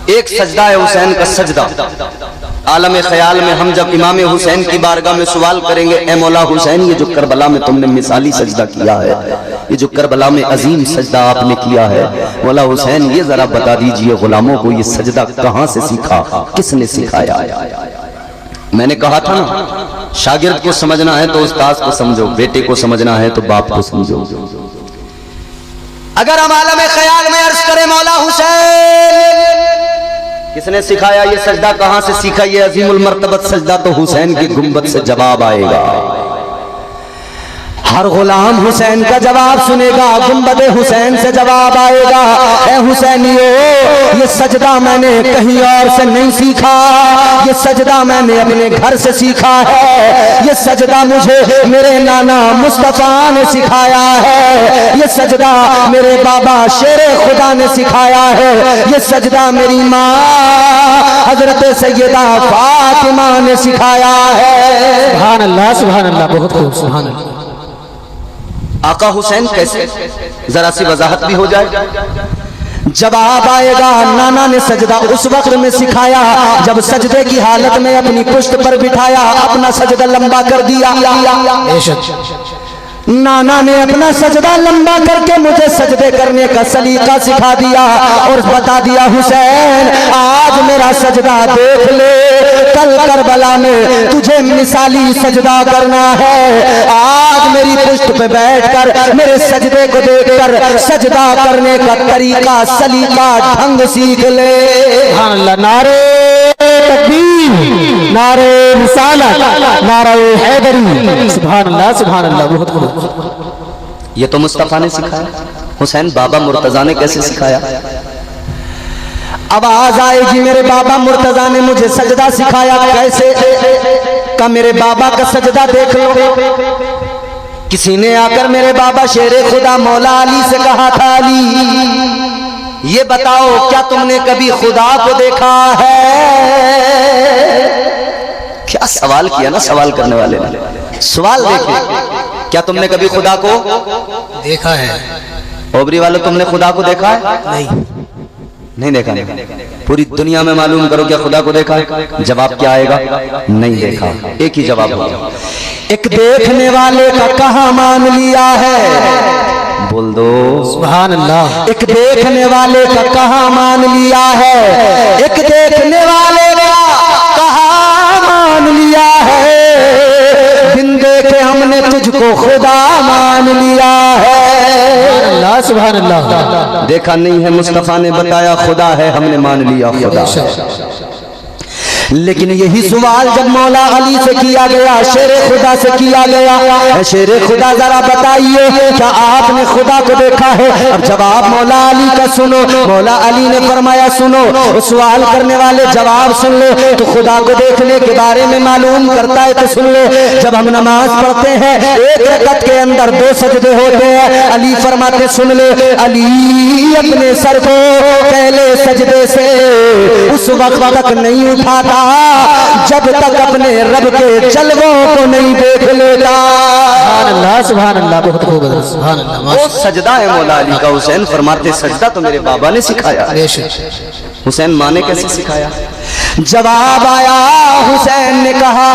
एक सजदा है हुसैन का सजदा। आलम ख्याल में हम जब इमाम हुसैन की बारगाह में सवाल करेंगे, ए मौला हुसैन, ये जो करबला में तुमने मिसाली सजदा किया है, ये जो करबला में अजीम सजदा आपने किया है, मौला हुसैन ये जरा बता दीजिए गुलामों को, ये सजदा कहां से सीखा, किसने सिखाया? मैंने कहा था ना, शागिर्द को समझना है तो उस्ताद को समझो, बेटे को समझना है तो बाप को समझो। अगर हम आलम ख्याल में अर्ज करें मौला हुसैन किसने सिखाया, ये सजदा कहां से सीखा, ये अजीमुल मर्तबत सजदा, तो हुसैन की गुंबद से जवाब आएगा। हर गुलाम हुसैन का जवाब सुनेगा, गुंबद हुसैन से जवाब आएगा। ए हुसैनियो, ये सजदा मैंने कहीं और से नहीं सीखा, ये सजदा मैंने अपने घर से सीखा है। ये सजदा मुझे मेरे नाना मुस्तफा ने सिखाया है। ये सजदा मेरे बाबा शेरे खुदा ने सिखाया है। ये सजदा मेरी माँ हजरत सैयदा फातिमा ने सिखाया है। सुभान अल्लाह, सुभान अल्लाह, बहुत खूब, सुभान अल्लाह। आका हुसैन कैसे, जरा सी वजाहत भी हो जाए। जवाब आएगा नाना ने सजदा उस वक्त में सिखाया जब सजदे की हालत में अपनी पुश्त पर बिठाया, अपना सजदा लंबा कर दिया। नाना ने अपना सजदा लंबा करके मुझे सजदे करने का सलीका सिखा दिया और बता दिया हुसैन आज मेरा सजदा देख ले, कल करबला में तुझे मिसाली सजदा करना है। आज मेरी पुश्त पे बैठकर मेरे सजदे को देखकर सजदा करने का तरीका सलीका ढंग सीख ले। नारे तकबीर, नारे रिसालत, नारे हैदरी, सुभान अल्लाह सुभान अल्लाह। बहुत खूब। ये तो मुस्तफा ने सिखाया, हुसैन बाबा मुर्तजा ने कैसे सिखाया? आवाज आएगी मेरे बाबा मुर्तजा ने मुझे सजदा सिखाया कैसे, का मेरे बाबा का सजदा देख लो। किसी ने आकर मेरे बाबा शेरे खुदा मौला अली से कहा था अली ये बताओ क्या तुमने कभी खुदा को देखा है? क्या सवाल किया ना सवाल करने वाले ने। सवाल देखिए, क्या तुमने कभी खुदा को देखा है? ओबरी वालों तुमने खुदा को देखा है? नहीं देखा। पूरी दुनिया में मालूम करो क्या खुदा को देखा है? जवाब क्या आएगा? नहीं देखा। एक ही जवाब होगा। एक देखने वाले का कहाँ मान लिया है? बोल दो सुभान अल्लाह। एक देखने वाले का कहाँ मान लिया है? एक देखने वाले का कहाँ मान लिया है? बिन देखे हमने तुझको खुदा मान लिया है। अल्लाह सुभान अल्लाह। देखा नहीं है, मुस्तफा ने बताया खुदा है, हमने मान लिया खुदा। लेकिन यही सवाल जब मौला अली से किया गया, शेरे खुदा से किया गया, शेरे खुदा जरा बताइए क्या आपने खुदा को देखा है? अब जवाब मौला अली का सुनो। मौला अली ने फरमाया सुनो, सवाल करने वाले जवाब सुन ले। तो खुदा को देखने के बारे में मालूम करता है तो सुन ले। जब हम नमाज पढ़ते हैं एक रकअत के अंदर 2 सजदे होते हैं। अली फरमाते सुन ले, अली अपने सर को पहले सजदे से उस वक्त तक नहीं उठाता जब तक अपने रब के जलवों को नहीं देख लेता। सुभान अल्लाह सुभान अल्लाह। बहुत खूब सुभान अल्लाह। वो सजदा है मौला अली का। हुसैन फरमाते सजदा तो मेरे बाबा ने सिखाया। हुसैन माँ ने कैसे सिखाया? जवाब आया, हुसैन ने कहा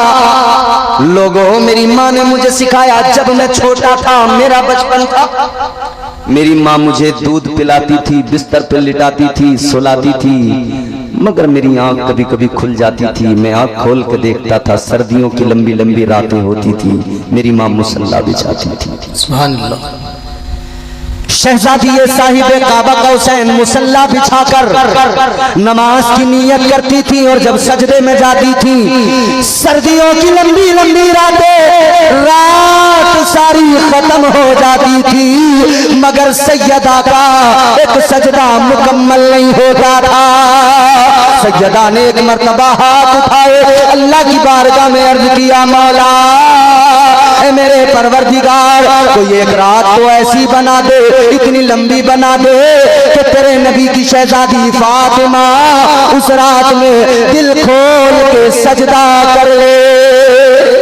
लोगों मेरी माँ ने मुझे सिखाया जब मैं छोटा था, मेरा बचपन था। मेरी माँ मुझे दूध पिलाती थी, बिस्तर पर लिटाती थी, सुलाती थी, मगर मेरी आंख कभी कभी खुल जाती थी। मैं आंख खोल के देखता था, सर्दियों की लंबी लंबी रातें होती थी, मेरी माँ मुसल्ला बिछाती थी। सुभान अल्लाह। शहजादी साहिब काबा का हुसैन मुसल्ला बिछाकर नमाज की नियत करती थी और जब सजदे में जाती थी, सर्दियों की लंबी लंबी रातें, रात सारी खत्म हो जाती थी, मगर सैयदा का एक सजदा मुकम्मल नहीं होता था। सैयदा ने एक मर्तबा हाथ उठाए, अल्लाह की बारगाह में अर्ज किया मौला मेरे परवरदिगार कोई एक रात तो ऐसी बना दे, इतनी लंबी बना दे कि तेरे नबी की शहजादी फातिमा उस रात में दिल खोल के सजदा कर ले।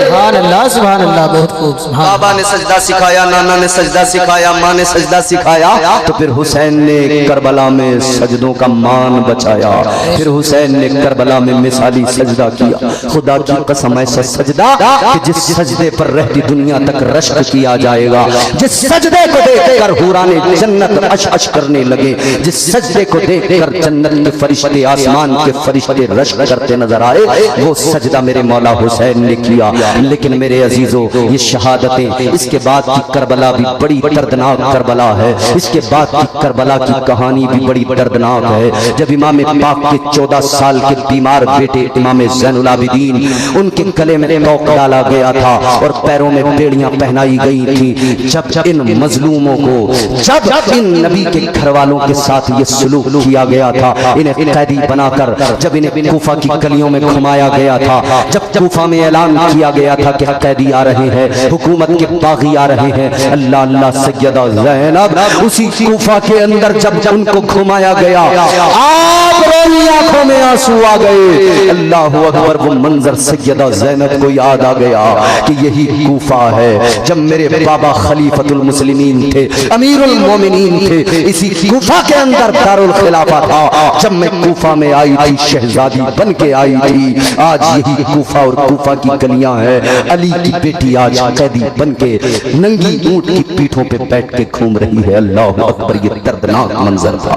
सुभान अल्लाह सुभान अल्लाह। बहुत खूब। बाबा ने सजदा सिखाया, नाना ने सजदा सिखाया, माँ ने सजदा सिखाया, तो फिर हुसैन ने करबला में सजदों का मान बचाया। फिर हुसैन ने करबला में मिसाली सजदा किया। खुदा की कसम ऐसा सजदा कि जिस सजदे पर रहती दुनिया तक रश्क किया जाएगा। जिस सजदे को देखकर हुराने जन्नत अश अश करने लगे, जिस सजदे को देखकर जन्नत के फरिश्ते, आसमान के फरिश्ते रश्क करते नजर आए, वो सजदा मेरे मौला हुसैन ने किया। लेकिन मेरे अजीजों, ये शहादतें, इसके बाद की करबला भी बड़ी दर्दनाक करबला है। इसके बाद की करबला की कहानी भी बड़ी दर्दनाक है। जब इमाम पाक के 14 साल के बीमार बेटे इमाम ज़ैनुल आबिदीन, उनके गले में तोक डाला गया था और पैरों में बेड़ियां पहनाई गई थी। जब इन मजलूमों को, जब इन नबी के घर वालों के साथ ये सलूक किया गया था, इन्हें कैदी बनाकर जब इन्हें कूफा की गलियों में घुमाया गया था, जब कूफा में ऐलान किया गया था कि कैदी आ रहे हैं, हुकूमत के बागी आ रहे हैं, अल्लाह अल्लाह सैयदा ज़ैनब उसी कूफा के अंदर जब उनको घुमाया गया, आप रोई आंखों में आंसू आ गए। अल्लाह अकबर, वो मंजर सैयदा ज़ैनब को याद आ गया कि यही कूफा है जब मेरे बाबा खलीफतुल मुस्लिमीन थे, अमीरुल मोमिनीन थे। इसी कूफा के अंदर दारुल खिलाफा था। जब मैं कूफा में आई थी, शहजादी बन के आई थी। आज यही कूफा और कूफा की गलियां हैं। अली की बेटी आज कैदी बन के नंगी ऊंट की पीठों पे बैठ के घूम रही है। अल्लाह अकबर, ये दर्दनाक मंजर था।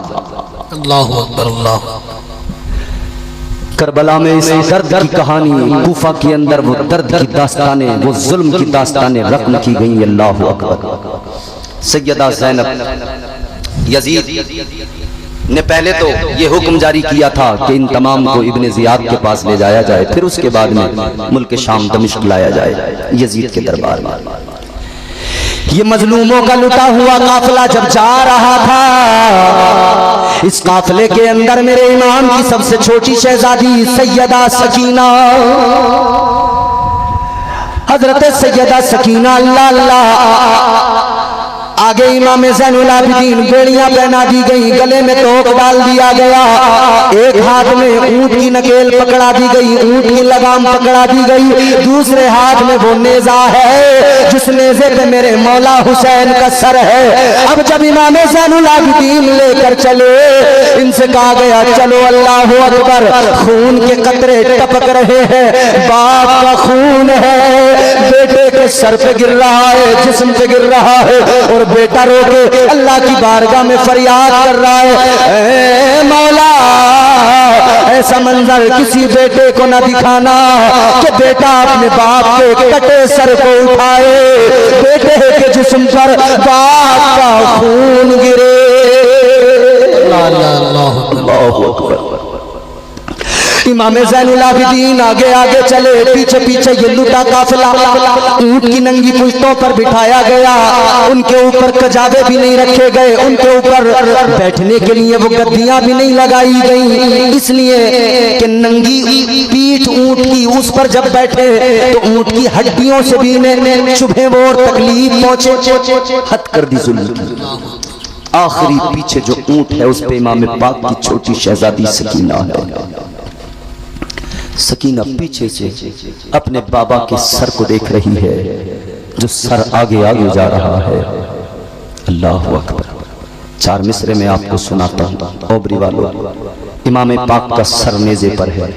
अल्लाह अकबर, अल्लाह। करबला में इस दर्द की कहानी, कूफा के अंदर वो दर्द की दास्तानें, वो जुल्म की दास्तानें रक़्म की गई। अल्लाह अकबर। सैयदा ज़ैनब, यजीद ने पहले तो ये हुक्म जारी किया था कि इन तमाम को इब्ने ज़ियाद के पास ले जाया जाए, फिर उसके बाद में मुल्क शाम दमिश्क लाया जाए यजीद के दरबार में। ये मजलूमों का लुटा हुआ काफिला जब जा रहा था, इस काफिले के अंदर मेरे इमाम की सबसे छोटी शहजादी सैयदा सकीना, हजरत सैयदा सकीना, अल्लाह अल्लाह, आगे इमाम ज़ैनुल आबिदीन बेड़ियां पहना दी गई, गले में तोक डाल दिया गया, एक हाथ में ऊंट की नकेल पकड़ा दी गई, ऊंट की लगाम पकड़ा दी गई, दूसरे हाथ में वो नेजा है जिस नेजे पे मेरे मौला हुसैन का सर है। अब जब इमाम ज़ैनुल आबिदीन लेकर चले, इनसे कहा गया चलो, अल्लाह अकबर, खून के कतरे टपक रहे हैं, बाप का खून है, बेटे के सर पे गिर रहा है, जिस्म पे गिर रहा है, और बेटा रो के अल्लाह की बारगाह में फरियाद कर रहा है, ऐ मौला, ऐसा मंजर किसी बेटे को न दिखाना कि बेटा अपने बाप के कटे सर को उठाए, बेटे के जिस्म पर बाप का खून गिरे। अल्लाह अकबर। इमाम ज़ैनुल आबिदीन आगे आगे चले, पीछे पीछे ये लुटा काफिला ऊंट की नंगी पुश्तों पर बिठाया गया, उनके ऊपर कजाबे भी नहीं रखे गए, उनके ऊपर बैठने के लिए वो गद्दियां भी नहीं लगाई गई, इसलिए कि नंगी पीठ ऊंट की, उस पर जब बैठे तो ऊंट की हड्डियों से भी इन्हें चुभे वो और तकलीफ पहुंचे। हद कर दी जुल्म की। आखिरी पीछे जो ऊंट है उस पे इमाम पाक की छोटी शहजादी सकीना है। सकीना पीछे से अपने बाबा के सर को देख रही है, जो सर आगे आगे जा रहा है। अल्लाह अकबर। चार मिसरे में आपको सुनाता हूँ ओबरी वालों। इमाम पाक का सर नेज़े पर है,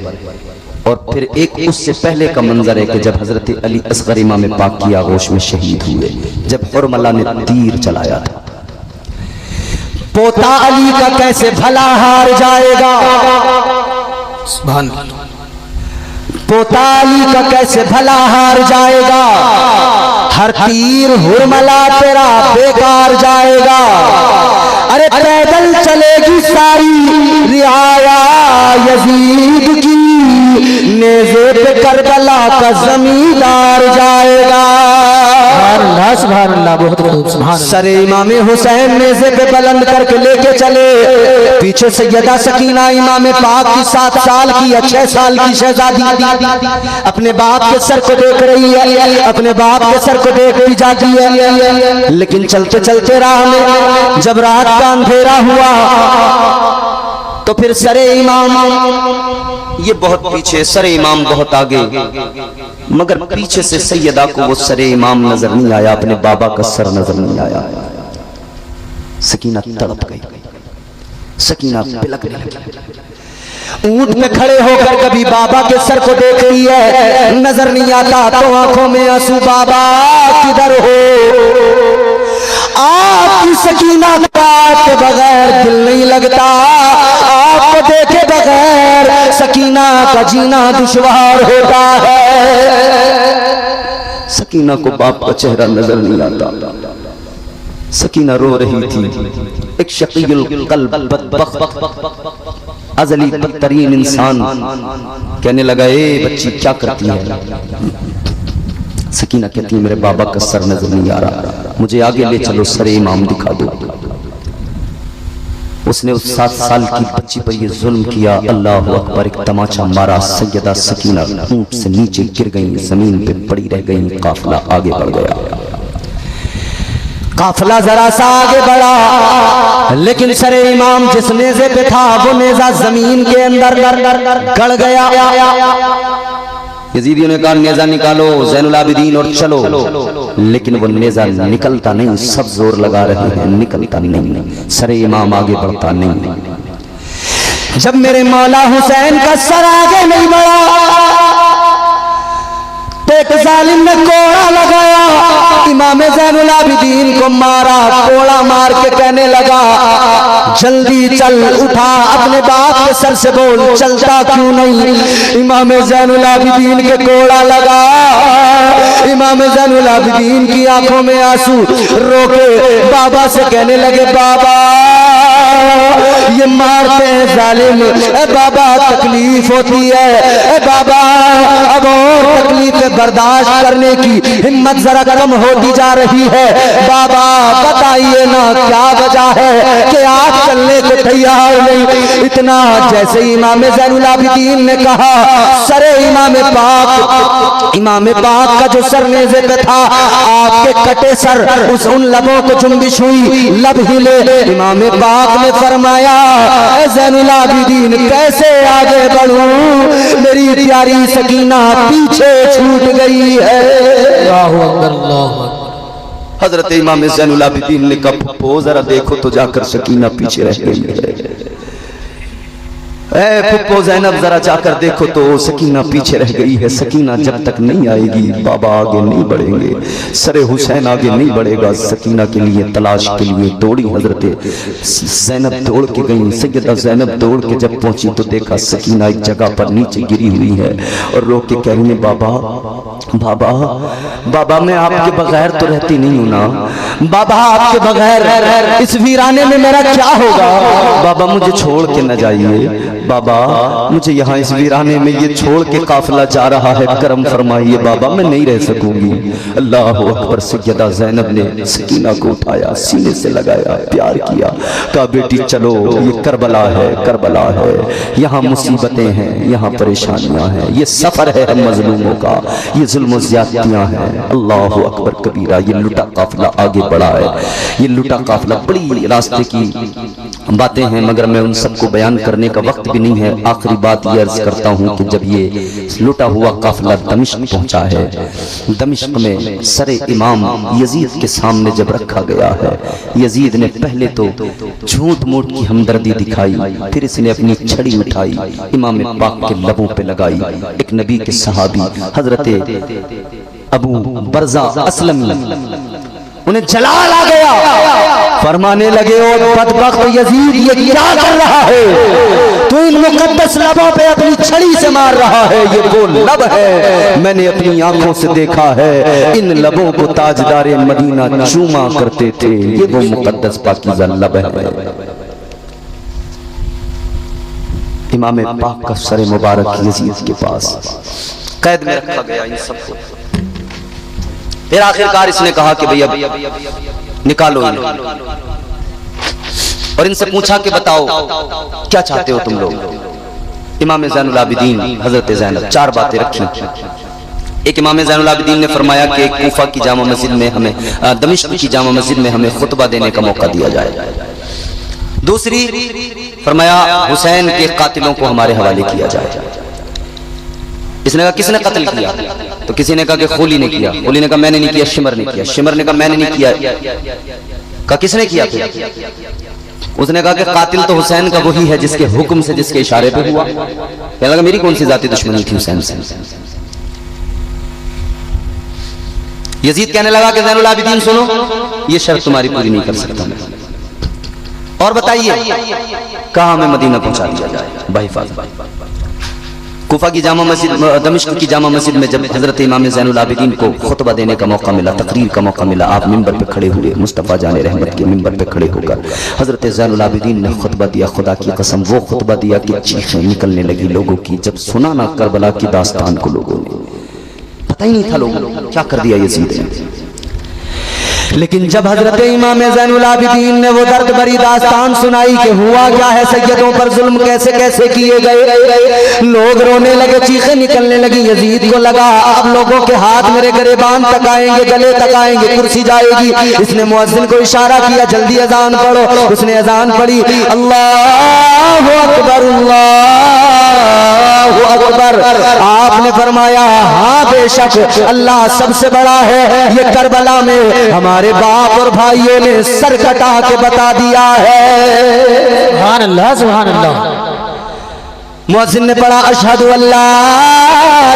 और फिर एक उससे पहले का मंजर है कि जब हजरत अली असगर इमाम पाक की आगोश में शहीद हुए, जब हुरमला ने तीर चलाया था। पोता अली का कैसे भला हार जाएगा, सुभान अल्लाह। पोता अली का कैसे भला हार जाएगा, हर तीर हुरमला तेरा बेकार जाएगा। अरे पैदल चलेगी सारी रियाया यजीद की, नेज़े पे करबला का जमींदार जाएगा। सुभान अल्लाह, बहुत खूब, सुभान अल्लाह। सरे इमाम हुसैन नेज़े पे बुलंद करके लेके चले, पीछे सैयदा सकीना इमाम पाक की 7 साल की या 6 साल की शहजादी अपने बाप के सर को देख रही है, अपने बाप के सर को देखती जाती है। लेकिन चलते चलते राह में जब रात का अंधेरा हुआ तो फिर सरे इमाम, ये बहुत पीछे, सरे इमाम बहुत आगे, मगर पीछे से सैयदा को वो सरे इमाम नजर नहीं आया, अपने बाबा का सर नजर नहीं आया। सकीना तड़प गई, सकीना बिलखने लगी। ऊंट पे खड़े होकर कभी बाबा के सर को देखती है, नजर नहीं आता तो आंखों में आंसू, बाबा किधर हो। आपकी सकीना के बगैर दिल नहीं लगता, आपको देखे बगैर सकीना का जीना दुश्वार होता है। सकीना को बाप का चेहरा नजर नहीं आता, सकीना रो रही थी। एक शकील कल्ब बदबख्त अज़ली बदतरीन इंसान कहने लगा, ए बच्ची क्या करती है। सकीना कहती है, मेरे बाबा का सर नजर नहीं आ रहा, मुझे आगे ले चलो, सरे इमाम दिखा दो। उसने उस 7 साल की बच्ची पर ये जुल्म किया। अल्लाह अकबर। एक तमाचा मारा, सैयदा सकीना ऊंट से नीचे गिर गई, जमीन पे पड़ी रह गई, काफिला आगे बढ़ गया। काफिला जरा सा आगे बढ़ा, लेकिन सरे इमाम जिस नेज़े पे था वो नेज़ा जमीन के अंदर गड़ गया। यजीदियों ने कहा नेज़ा निकालो ज़ैनुल आबिदीन और चलो, लेकिन वो नेज़ा निकलता नहीं, सब जोर लगा रहे हैं, निकलता नहीं, सरे इमाम आगे बढ़ता नहीं। जब मेरे मौला हुसैन का सर आगे नहीं बढ़ा तो एक जालिम ने कोड़ा लगाया, इमाम ज़ैनुल आबिदीन को मारा, कोड़ा मार के कहने लगा जल्दी चल, उठा, अपने बाप के सर से बोल, चलता क्यों नहीं। इमाम ज़ैनुल आबिदीन के कोड़ा लगा, इमाम ज़ैनुल आबिदीन की आंखों में आंसू, रोके बाबा से कहने लगे बाबा ये मारते हैं जालिम, बाबा तकलीफ होती है, बाबा अब और तकलीफें बर्दाश्त करने की हिम्मत जरा कम होती जा रही है, बाबा बताइए ना क्या वजह है कि आप चलने को तैयार नहीं। इतना जैसे इमाम ज़ैनुल आबिदीन ने कहा, सरे इमाम पाक का जो सर नेज़े पे था, आपके कटे सर उस उन लबों को जुम्बिश हुई, लब हिले। इमाम पाक ने फरमाया ज़ैनुल आबिदीन कैसे आगे बढ़ूं, मेरी प्यारी सकीना पीछे छूट गई है। हजरत इमाम ज़ैनुल आबिदीन ने कहा फुप्पो जरा देखो तो जाकर सकीना पीछे रह गई है, ए फुप्पो ज़ैनब जरा जाकर देखो तो सकीना पीछे रह गई है, सकीना जब तक नहीं आएगी बाबा आगे नहीं बढ़ेंगे, सरे हुसैन आगे नहीं बढ़ेगा। सकीना के लिए तलाश के लिए दौड़ी, हजरत ज़ैनब दौड़ के गई, सैयदा ज़ैनब दौड़ के जब पहुंची तो देखा सकीना एक जगह पर नीचे गिरी हुई है और रो के कह रही है बाबा बाबा बाबा मैं आपके बगैर तो रहती नहीं हूं ना, बाबा आपके बगैर इस वीराने में मेरा क्या होगा, बाबा मुझे छोड़ के न जाइए, बाबा मुझे यहाँ इस वीराने में ये छोड़ के काफिला जा रहा है, करम फरमाइए बाबा मैं नहीं रह सकूंगी। अल्लाह अकबर। सैयदा ज़ैनब ने सकीना को उठाया, सीने से लगाया, प्यार किया, कहा बेटी चलो ये करबला है, करबला है, यहाँ मुसीबतें हैं, यहाँ परेशानियां हैं, ये सफर है हम मजलूमों का, ये जुल्म ज़्यादतियां हैं। अल्लाह अकबर कबीरा। ये लुटा काफिला आगे बढ़ा है, ये लुटा काफिला बड़ी रास्ते की बातें हैं मगर मैं उन सबको बयान करने का वक्त भी नहीं है। आखिरी बात ये अर्ज करता हूँ कि जब ये लुटा हुआ काफिला दमिश्क पहुंचा है, दमिश्क में सरे इमाम यजीद के सामने जब रखा गया है, यजीद ने पहले तो झूठ मूठ की हमदर्दी दिखाई, फिर इसने अपनी छड़ी उठाई, इमाम पाक के लबों पे लगाई। एक नबी के सहाबी हजरत अबू बरजा असलमी उन्हें जलाल आ गया, फरमाने लगे ओ बदबख्त यजीद ये क्या कर रहा है, तू इन मुकद्दस लबों पे अपनी छड़ी से मार रहा है, ये वो लब है मैंने अपनी आंखों से देखा है, इन लबों को ताजदारे मदीना चूमा करते थे, ये वो मुकद्दस पाकीज़ा लब है। इमाम पाक का सर मुबारक यजीद के पास कैद में रखा गया इन सबको। फिर आखिरकार इसने कहा कि भैया निकालो इन्हें और इनसे पूछा कि बताओ क्या चाहते हो तुम लोग। इमाम ज़ैनुल आबिदीन हजरत ज़ैनब चार बातें रखी। एक इमाम ज़ैनुल आबिदीन ने फरमाया कि कूफा की जामा मस्जिद में हमें, दमिश्क की जामा मस्जिद में हमें खुतबा देने का मौका दिया जाए। दूसरी फरमाया हुसैन के कातिलों को हमारे हवाले किया जाए। इसने कहा किसने कत्ल किया, तो किसी ने कहा कि खोली ने किया, खोली ने कहा मैंने नहीं किया, शिमर ने किया, शिमर ने कहा मैंने नहीं किया, कहा किसने किया फिर? उसने कहा कि कातिल तो हुसैन का वही है जिसके हुक्म से, जिसके इशारे पे हुआ। कहने लगा मेरी कौन सी जाती दुश्मनी थी हुसैन से। यजीद कहने लगा कि ज़ैनुल आबिदीन सुनो, ये शर्त तुम्हारी पूरी नहीं कर सकता मैं, और बताइए कहाँ हमें मदीना पहुंचा दिया जाए बहिफाज़त। कूफा की जामा मस्जिद, दमिश्क की जामा मस्जिद में जब हजरत इमाम ज़ैनुल आबिदीन को खुतबा देने का मौका मिला, तकरीर का मौका मिला, आप मिंबर पे खड़े हुए, मुस्तफ़ा जाने रहमत के मिंबर पे खड़े होकर हजरत ज़ैनुल आबिदीन ने खुतबा दिया। खुदा की कसम वो खुतबा दिया कि चीखें निकलने लगी लोगों की। जब सुना ना करबला की दास्तान को लोगों ने, पता ही नहीं था लोगों क्या कर दिया यजीद ने। लेकिन जब हजरत इमाम ज़ैनुल आबिदीन ने वो दर्द भरी दास्तान सुनाई कि हुआ क्या है, सैयदों पर जुल्म कैसे कैसे किए गए, लोग रोने लगे, चीखें निकलने लगी। यजीद को लगा अब लोगों के हाथ मेरे गिरेबान तक आएंगे, गले तक आएंगे, कुर्सी जाएगी। इसने मुअज्जिन को इशारा किया, जल्दी अजान पढ़ो। उसने अजान पढ़ी, अल्लाहु अकबर अल्लाहु अकबर। आपने फरमाया हाँ बेशक अल्लाह सबसे बड़ा है। ये करबला में हमारे बाप और भाइयों ने सर कटा के बता दिया है। सुभान अल्लाह सुभान अल्लाह। मुअज्जिन ने पढ़ा अशहदु अल्ला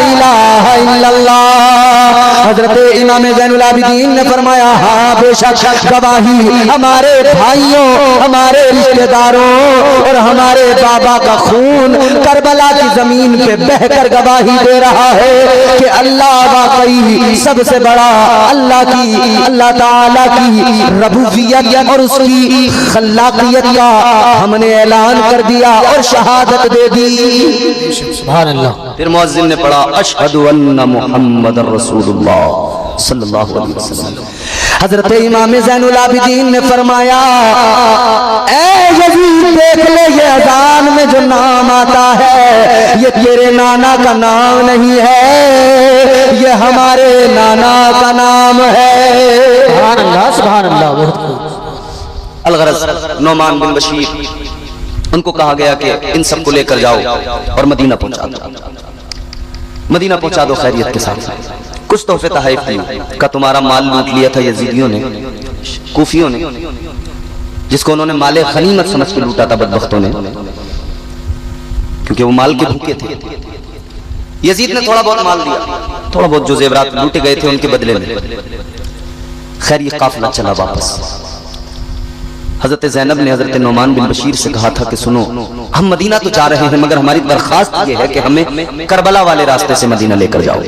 इलाहा इल्लल्लाह। हजरत इमाम ज़ैनुल आबिदीन ने फरमाया हाँ बेशक गवाही हमारे भाइयों, हमारे रिश्तेदारों और हमारे बाबा का खून करबला की जमीन पे बहकर गवाही दे रहा है कि अल्लाह वाकई सबसे बड़ा। अल्लाह ताला की रबूबियत और उसकी खल्लाकियत का हमने ऐलान कर दिया और शहादत दे दी। सुभान अल्लाह। फिर मुअज्जिन ने पढ़ा अशहदु अन्ना मुहम्मदर रसूलुल्लाह सल्लल्लाहु अलैहि वसल्लम। हजरत इमाम ज़ैनुल आबिदीन ने फरमाया ऐ यजीद देख ले, ये अजान में जो नाम आता है ये तेरे नाना का नाम नहीं है, ये हमारे नाना का नाम है। सुभान अल्लाह सुभान अल्लाह। बहुत खूब। अलगरज नौमान बिन बशीर, उनको कहा गया कि इन सबको लेकर जाओ और मदीना पहुंचा दो, मदीना पहुंचा दो खैरियत के साथ। कुछ तोहफे तहफ़ दिए का तुम्हारा माल लूट लिया था यजीदियों ने, कूफियों ने, जिसको उन्होंने माले गनीमत समझ के लूटा था बदबख्तों ने, क्योंकि वो माल के भूखे थे। यजीद ने थोड़ा बहुत माल दिया, थोड़ा बहुत जो जेवरात लूटे गए थे उनके बदले में। खैर ये काफिला चला वापस। हजरत ज़ैनब ने हजरत नौमान बिन बशीर से कहा था कि सुनो, हम मदीना तो जा रहे हैं मगर हमारी दरखास्त ये है कि हमें करबला वाले रास्ते से मदीना लेकर जाओ,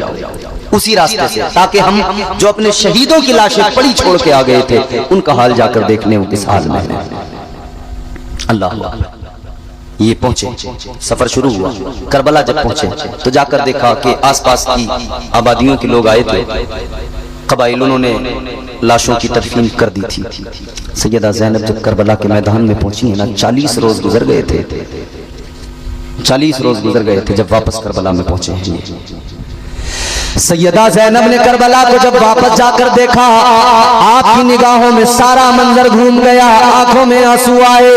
उसी रास्ते से, ताकि हम जो अपने शहीदों की लाशें पड़ी छोड़ के आ गए थे उनका हाल जाकर देखने वो किस हाल में है। अल्लाह। ये पहुंचे, सफर शुरू हुआ। करबला जब पहुंचे तो जाकर देखा कि आसपास की आबादियों के लोग आए थे, कबाइल, उन्होंने लाशों की तदफीन कर दी थी। सैयदा ज़ैनब जब करबला के मैदान में पहुंची है ना, 40 रोज गुजर गए थे, 40 रोज गुजर गए थे जब वापस करबला में पहुंचे हैं। सैयदा ज़ैनब ने करबला को जब वापस जाकर देखा, आपकी निगाहों में सारा मंजर घूम गया, आंखों में आंसू आए।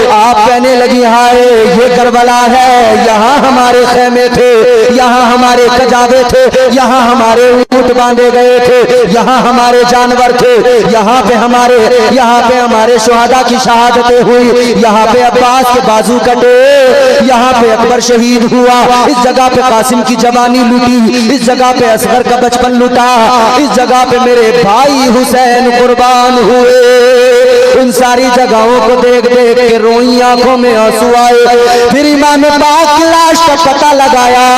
आप कहने लगी हाय ये करबला है, यहाँ हमारे खेमे थे, यहाँ हमारे कजावे थे, यहाँ हमारे ऊंट बांधे गए थे, यहाँ हमारे जानवर थे, यहाँ पे हमारे शुहदा की शहादतें हुई, यहाँ पे अब्बास के बाजू कटे, यहाँ पे अकबर शहीद हुआ, इस जगह पे कासिम की जवानी लूटी, इस जगह पे असगर का बचपन लूटा, इस जगह पे मेरे भाई हुसैन कुर्बान हुए। उन सारी जगहों को देख देख के रोई, आंखों में आंसू आए। फिर इमाम पाक की लाश का पता लगाया,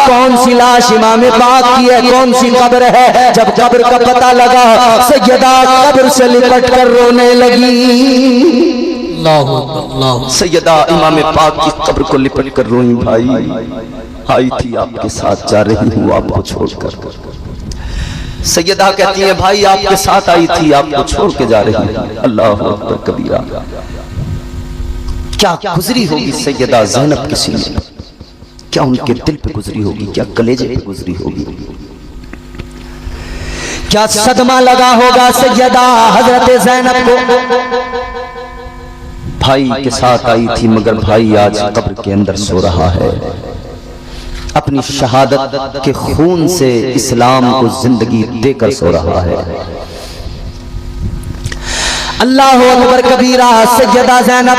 कौन सी लाश इमाम पाक की है, कौन सी कब्र है। जब कब्र का पता लगा, सैयदा कब्र से लिपट कर रोने लगी। सैयदा इमाम पाक की कब्र को लिपट कर रोई, भाई आई थी आपके साथ, जा रही हूँ आपको छोड़कर। सैयदा कहती है भाई आपके साथ आई थी, आपको छोड़ के जा रही है। अल्लाह अकबर कबीरा। क्या गुजरी होगी सैयदा ज़ैनब के सीने, क्या उनके दिल पे गुजरी होगी, क्या कलेजे पे गुजरी होगी, क्या सदमा लगा होगा सैयदा हजरत ज़ैनब को। भाई के साथ आई थी मगर भाई आज कब्र के अंदर सो रहा है, अपनी शहादत के खून से इस्लाम को जिंदगी देकर सो रहा है। अल्लाह अकबर कबीरा। सैयदा ज़ैनब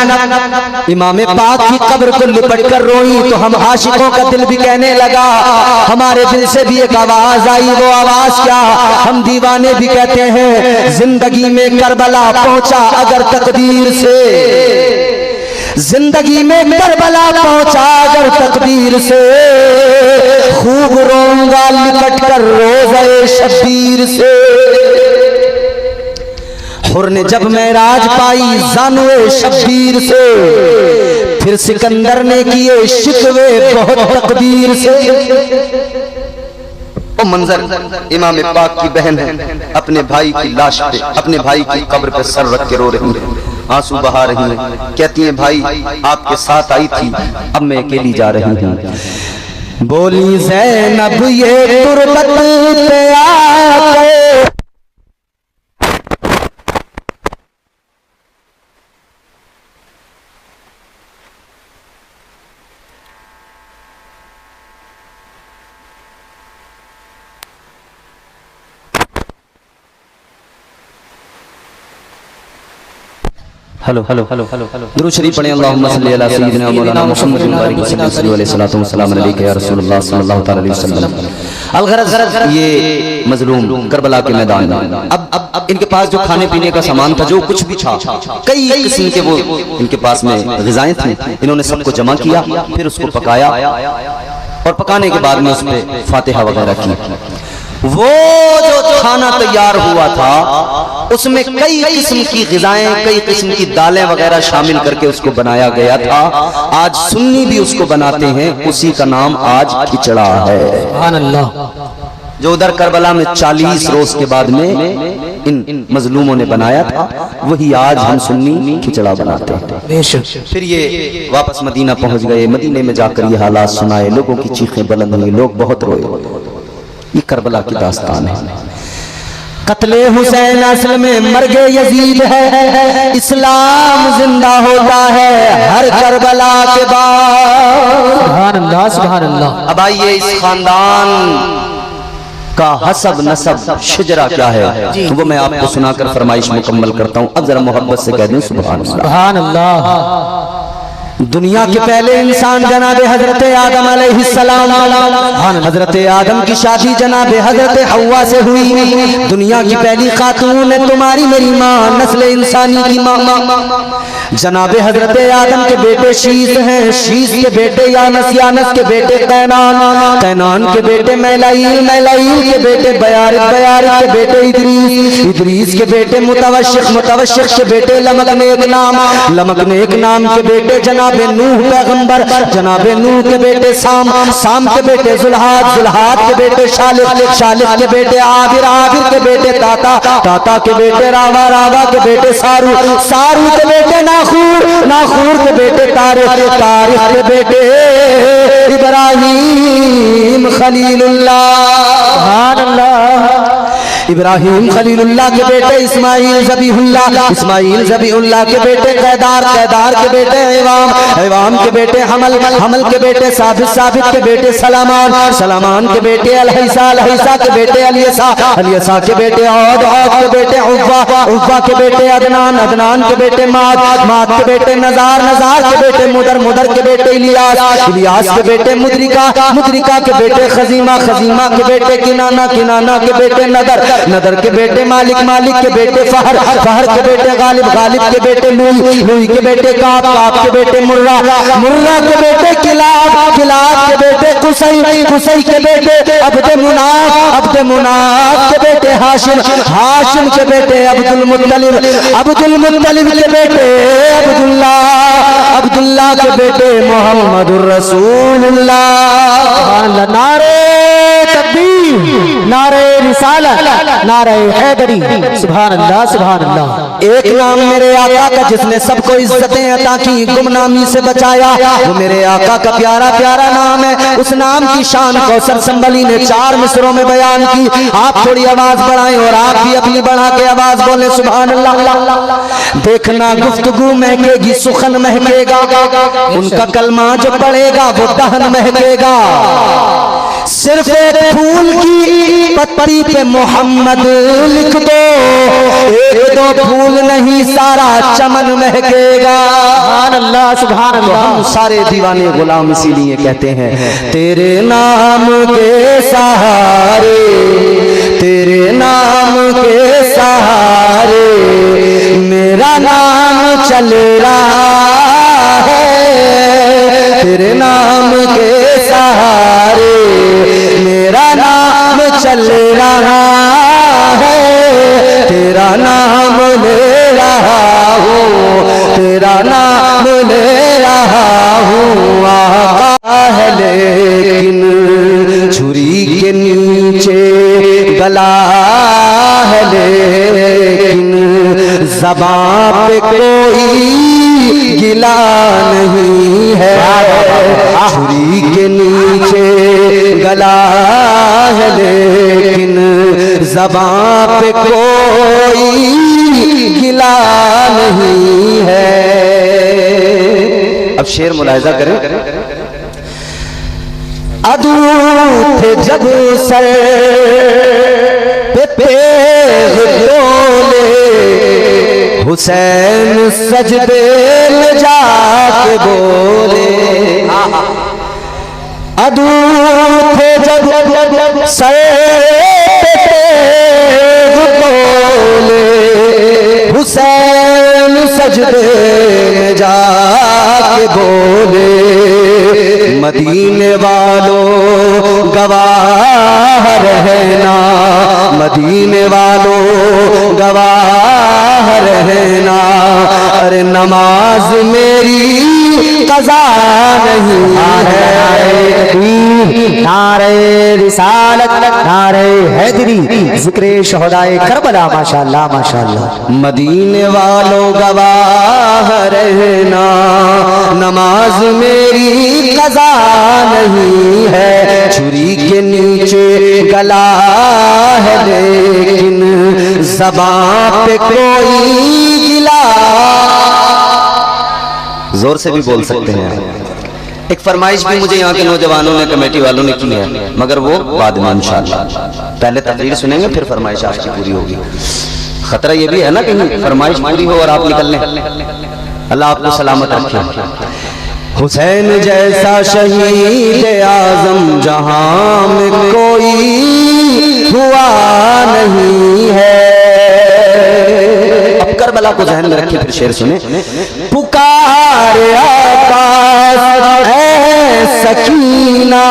इमाम पाक की कब्र को लिपट कर रोई तो हम आशिकों का दिल भी कहने लगा, हमारे दिल से भी एक आवाज आई। वो आवाज क्या, हम दीवाने भी कहते हैं, जिंदगी में करबला पहुंचा अगर तकदीर से, जिंदगी में करबला पहुंचा अगर तकदीर से, खूब रोऊंगा लिपट कर रोज़े शब्बीर से। हुर ने जब मेराज पाई जानुए शब्बीर से, फिर सिकंदर ने किए शिकवे बहुत तकदीर से। वो मंजर इमाम पाक की बहन है, अपने भाई की लाश पे, अपने भाई की कब्र पे सर रख के रो रही है, आंसू बहा रही है, कहती है भाई आपके साथ आई थी, अब मैं अकेली जा रही हूँ। बोली ज़ैनब ये तुरबत पे आके हेलो हेलो हेलो हेलो दुरूद शरीफ पढ़ें। अल्लाहुम्मा सल्ली अला सय्यिदिना मौलाना मुहम्मद बारिक वसल्लम अलैहि वसल्लम अलैका या रसूलुल्लाह सल्लल्लाहु तआला अलैहि वसल्लम। अलगरज ये मजलूम करबला के मैदान में अब इनके पास जो खाने पीने का सामान था, जो कुछ भी था, कई किस्म के वो इनके पास में ग़िज़ाएं थी, इन्होंने सबको जमा किया, फिर उसको पकाया और पकाने के बाद में उस पे फातिहा वगैरह की। वो जो खाना तैयार हुआ था उसमें कई किस्म की ग़िज़ाएं, कई किस्म की दालें वगैरह शामिल करके उसको बनाया गया था। आज सुन्नी भी उसको बनाते हैं, उसी का नाम आज खिचड़ा है। सुभान अल्लाह। जो उधर करबला में 40 रोज के बाद में इन मजलूमों ने बनाया था, वही आज हम सुन्नी खिचड़ा बनाते हैं। फिर ये वापस मदीना पहुंच गए, मदीने में जाकर ये हालात सुनाए, लोगों की चीखें बुलंद हुई, लोग बहुत रोए। ये करबला की दास्तान है। कत्ले हुसैन असल में मर्गे यजीद है, इस्लाम जिंदा होता है हर करबला के बाद। सुभान अल्लाह, सुभान अल्लाह। अब आइए इस खानदान का हसब नसब शिजरा क्या है वो मैं आपको सुनाकर फरमाइश मुकम्मल करता हूँ। अब जरा मोहब्बत से कह दें सुभान अल्लाह, सुभान अल्लाह। दुनिया के पहले इंसान जनाब हजरत आदम अलैहिस्सलाम, हजरत आदम की शादी जनाब हजरत हव्वा से हुई। दुनिया की पहली खातून है तुम्हारी मेरी माँ, नस्ल इंसानी की माँ। जनाब हजरत आदम के बेटे शीस हैं, शीस के बेटे यानस, यानस के बेटे कैनान, कैनान के बेटे मैलाइल, मैलाइल के बेटे बयारिक, बयारिक के बेटे इदरीस, इदरीस के बेटे मुतवश्शिक, मुतवश्शिक के बेटे लमक नेक नाम, लमक नेक नाम के बेटे जनाब नूह पैगंबर, जनाब नूह के बेटे साम, साम के बेटे जुल्हाद, जुल्हाद के बेटे शालिक, शालिक के बेटे आबिर, आबिर के बेटे ताता, ताता के बेटे रावा, रावा के बेटे सारू, सारू के बेटे नाखूर, नाखूर के बेटे तारिक, तारिक के बेटे इब्राहीम खलीलुल्लाह, सुभान अल्लाह। इब्राहिम खलीलुल्लाह के बेटे इस्माइल ज़बीहुल्लाह, इस्माइल ज़बीहुल्लाह के बेटे कैदार, कैदार के बेटे ऐवाम, ऐवाम के बेटे हमल, हमल के बेटे साबित, साबित के बेटे सलामान, सलामान के बेटे अलहैसा, अलहैसा के बेटे अलियसा, अलियसा के बेटे औद, औद के बेटे उव्वा, उव्वा के बेटे अदनान, अदनान के बेटे माद, माद के बेटे नजार, नजार के बेटे मुदर, मुदर के बेटे इलियास, इलियास के बेटे मुद्रिका, मुद्रिका के बेटे खजीमा, खजीमा के बेटे किनाना, किनाना के बेटे नदर, नदर के बेटे मालिक, मालिक के बेटे फहर, फहर के बेटे गालिब, गालिब के बेटे लुई, लुई के बेटे काब, काब के बेटे मुर्रा, मुर्रा के बेटे किलाब, किलाब के बेटे कुसई, कुसई के बेटे अब्द मुनाफ, अब्द मुनाफ के बेटे हाशिम, हाशिम के बेटे अब्दुल मुत्तलिब, अब्दुल मुत्तलिब के बेटे अब्दुल्ला, अब्दुल्ला के बेटे मोहम्मदुर रसूलुल्लाह। नारे तकबीर, नारे रिसालत, नारे हैदरी, सुभान अल्लाह, सुभान अल्लाह। एक नाम मेरे आका का जिसने सबको इज्जतें अता की, गुमनामी से बचाया, वो मेरे आका का प्यारा प्यारा नाम है। उस नाम की शान कौसर संभली ने 4 मिसरों में बयान की। आप थोड़ी आवाज बढ़ाएं और आप भी अपनी बढ़ा के आवाज बोले सुभान अल्लाह। देखना गुफ्तगू महकेगी, सुखन महकेगा, उनका कलमा जो पड़ेगा वो दहन महकेगा। सिर्फ एक फूल की पत्ती पे मोहम्मद लिख दो, एक दो फूल नहीं सारा चमन महकेगा। सुभान अल्लाह, सुभान अल्लाह। हम सारे दीवाने गुलाम इसीलिए कहते हैं तेरे नाम के सहारे, तेरे नाम के सहारे मेरा नाम चल रहा है, तेरे नाम के सहारे मेरा नाम चल रहा है, तेरा नाम ले रहा हूँ, तेरा नाम ले रहा हूँ। आका है लेकिन छुरी के नीचे ज़बां पे कोई गिला नहीं है, छुरी के नीचे गला है लेकिन ज़बां पे कोई गिला नहीं है। अब शेर मुलाहिजा करें। अदू थे जब सर पे पेश डोले, हुसैन सजदे में जाके बोले। अदू थे जब सर पे पेश डोले, हुसैन सजदे में जाके बोले। मदीने वालों गवाह रहना, मदीने वालों गवाह रहना, अरे नमाज मेरी कज़ा नहीं है। नारे रिसालत, नारे हैदरी, जिक्रे शोहदाए करबला, माशाअल्लाह माशाअल्लाह। मदीने वालों गवाह रहना, नमाज मेरी कज़ा नहीं है, छुरी के नीचे गला है लेकिन ज़बां पे कोई गिला। जोर से भी बोल सकते हैं। एक फरमाइश भी मुझे यहाँ के नौजवानों ने, कमेटी वालों ने की है, मगर वो बाद में इंशाअल्लाह। पहले तकरीर सुनेंगे फिर फरमाइश आपकी पूरी होगी। खतरा ये भी है ना कहीं फरमाइश पूरी हो और आप निकल लें। अल्लाह आपको सलामत रखे। हुसैन जैसा शहीद आज़म जहां में कोई हुआ नहीं है। अब करबला को ज़हन में रखिए, फिर शेर सुने। पुकार आकाश है सकीना,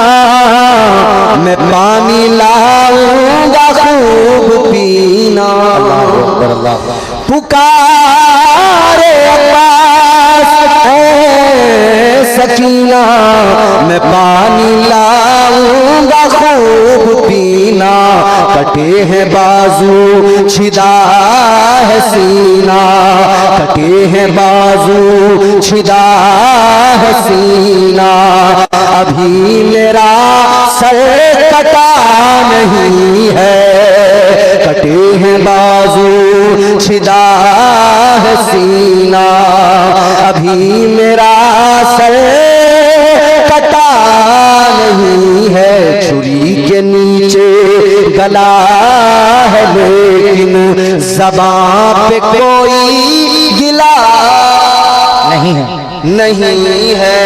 मैं पानी लाऊंगा खूब पीना। पुकार आकाश है सकीना, मैं पानी लाऊंगा खूब पीना। कटे हैं बाजू छिदा है सीना, कटे हैं बाजू छिदा है सीना। अभी मेरा सर कटा नहीं है, कटे हैं बाजू छिदा है सीना। अभी मेरा सर कटा नहीं है, छुरी के नीचे गला है लेकिन ज़बां पे कोई गिला नहीं है, नहीं है।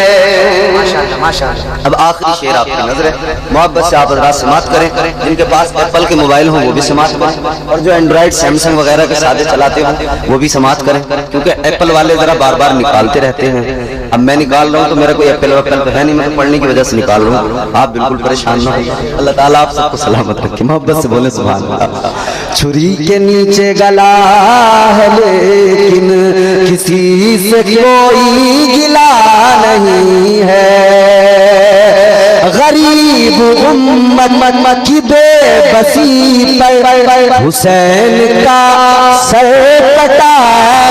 माशाअल्लाह माशाअल्लाह। अब आखिरी शेर आपकी नजर है, मोहब्बत से आप हज़रात समात करें। जिनके पास एप्पल के मोबाइल हो वो भी समात करें, और जो एंड्रॉइड सैमसंग वगैरह के सादे चलाते हो वो भी समात करें, क्योंकि एप्पल वाले जरा बार बार निकालते रहते हैं। अब मैं निकाल रहा हूँ तो मेरा कोई एप्पल वप्पल तो है नहीं, मैं पढ़ने की वजह से निकाल रहा हूँ। आप बिल्कुल परेशान ना हो। अल्लाह ताला आप सबको सलामत रखे। मोहब्बत से बोले सुभान अल्लाह। छुरी के नीचे गला है लेकिन किसी से कोई गिला नहीं है। गरीब उम्मत की बेबसी पर हुसैन का सर कटा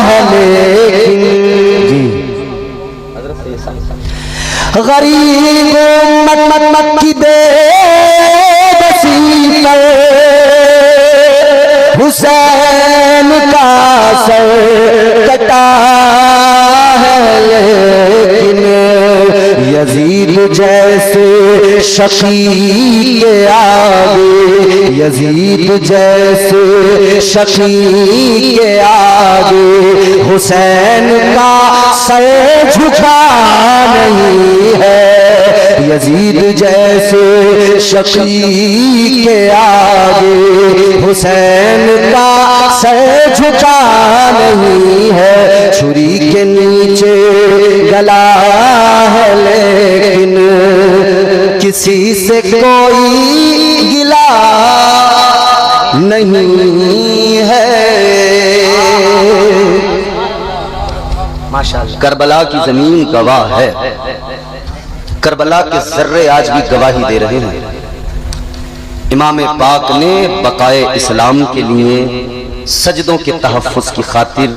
है लेकिन, गरीब उम्मत की बेबसी पर हुसैन का सर कटा है लेकिन, यजीद जैसे शकी के आगे, यजीद जैसे शकी के आगे हुसैन का सर झुका नहीं है। यजीद जैसे शकी के आगे हुसैन का सर झुका नहीं है। छुरी के नीचे गला है लेकिन किसी से कोई गिला नहीं है। माशाअल्लाह। करबला की जमीन गवाह है, करबला के जर्रे आज भी गवाही दे रहे हैं। इमाम पाक ने बकाए इस्लाम के लिए सजदों के तहफ़्फ़ुज़ की खातिर,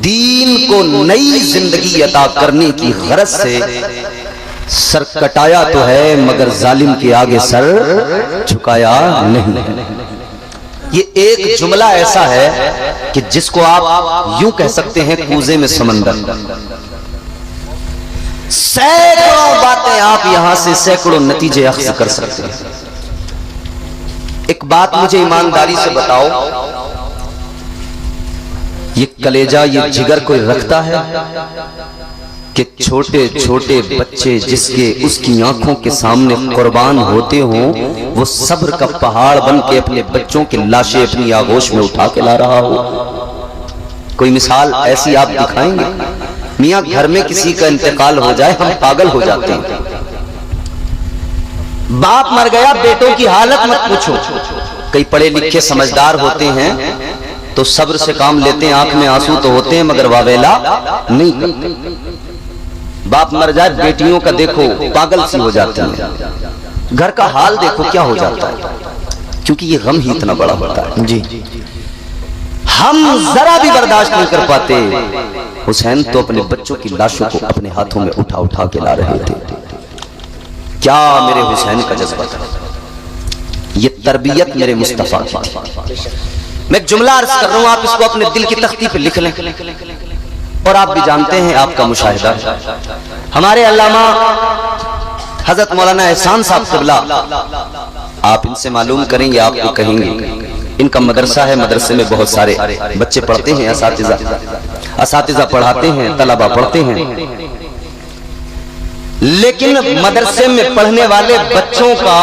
दीन को नई जिंदगी अता करने की गरज से सर कटाया तो है मगर जालिम के आगे सर झुकाया नहीं। ये एक जुमला ऐसा है कि जिसको आप यूं कह सकते हैं कूजे में समंदर। सैकड़ों बातें आप यहां से सैकड़ों नतीजे अख्ज़ कर सकते हैं। एक बात मुझे ईमानदारी से बताओ, ये कलेजा, ये जिगर कोई रखता है कि छोटे छोटे बच्चे जिसके उसकी आंखों के सामने कुर्बान होते हों, वो सब्र का पहाड़ बन के अपने बच्चों की लाशें अपनी आगोश में उठा के ला रहा हो? कोई मिसाल ऐसी आप दिखाएंगे? मियां घर में किसी का इंतकाल हो जाए हम पागल हो जाते हैं। बाप मर गया, बेटों की हालत मत पूछो। कई पढ़े लिखे समझदार होते हैं तो सब्र से काम लेते हैं, आंख में आंसू तो होते हैं मगर वावेला नहीं करते। बाप मर जाए, बेटियों का देखो पागल सी हो जाती हैं, घर का हाल देखो क्या हो जाता है, क्योंकि ये गम ही इतना बड़ा होता है। जी, हम जरा भी बर्दाश्त नहीं कर पाते। हुसैन तो अपने बच्चों की लाशों को अपने हाथों में उठा उठा के ला रहे थे। क्या मेरे हुसैन का जज्बा था, ये तरबियत मेरे मुस्तफा की थी। मैं एक जुमला अर्ज कर रहा हूं, आप इसको अपने दिल की तख्ती पे लिख लें। और आप भी जानते हैं, आपका मुशाहिदा, हमारे अल्लामा हजरत मौलाना एहसान साहब क़िबला, आप इनसे मालूम करेंगे, आपको कहेंगे, इनका मदरसा है, मदरसे में बहुत सारे बच्चे पढ़ते हैं, असातिज़ा पढ़ाते हैं, तलबा पढ़ते हैं। लेकिन मदरसे में पढ़ने वाले बच्चों का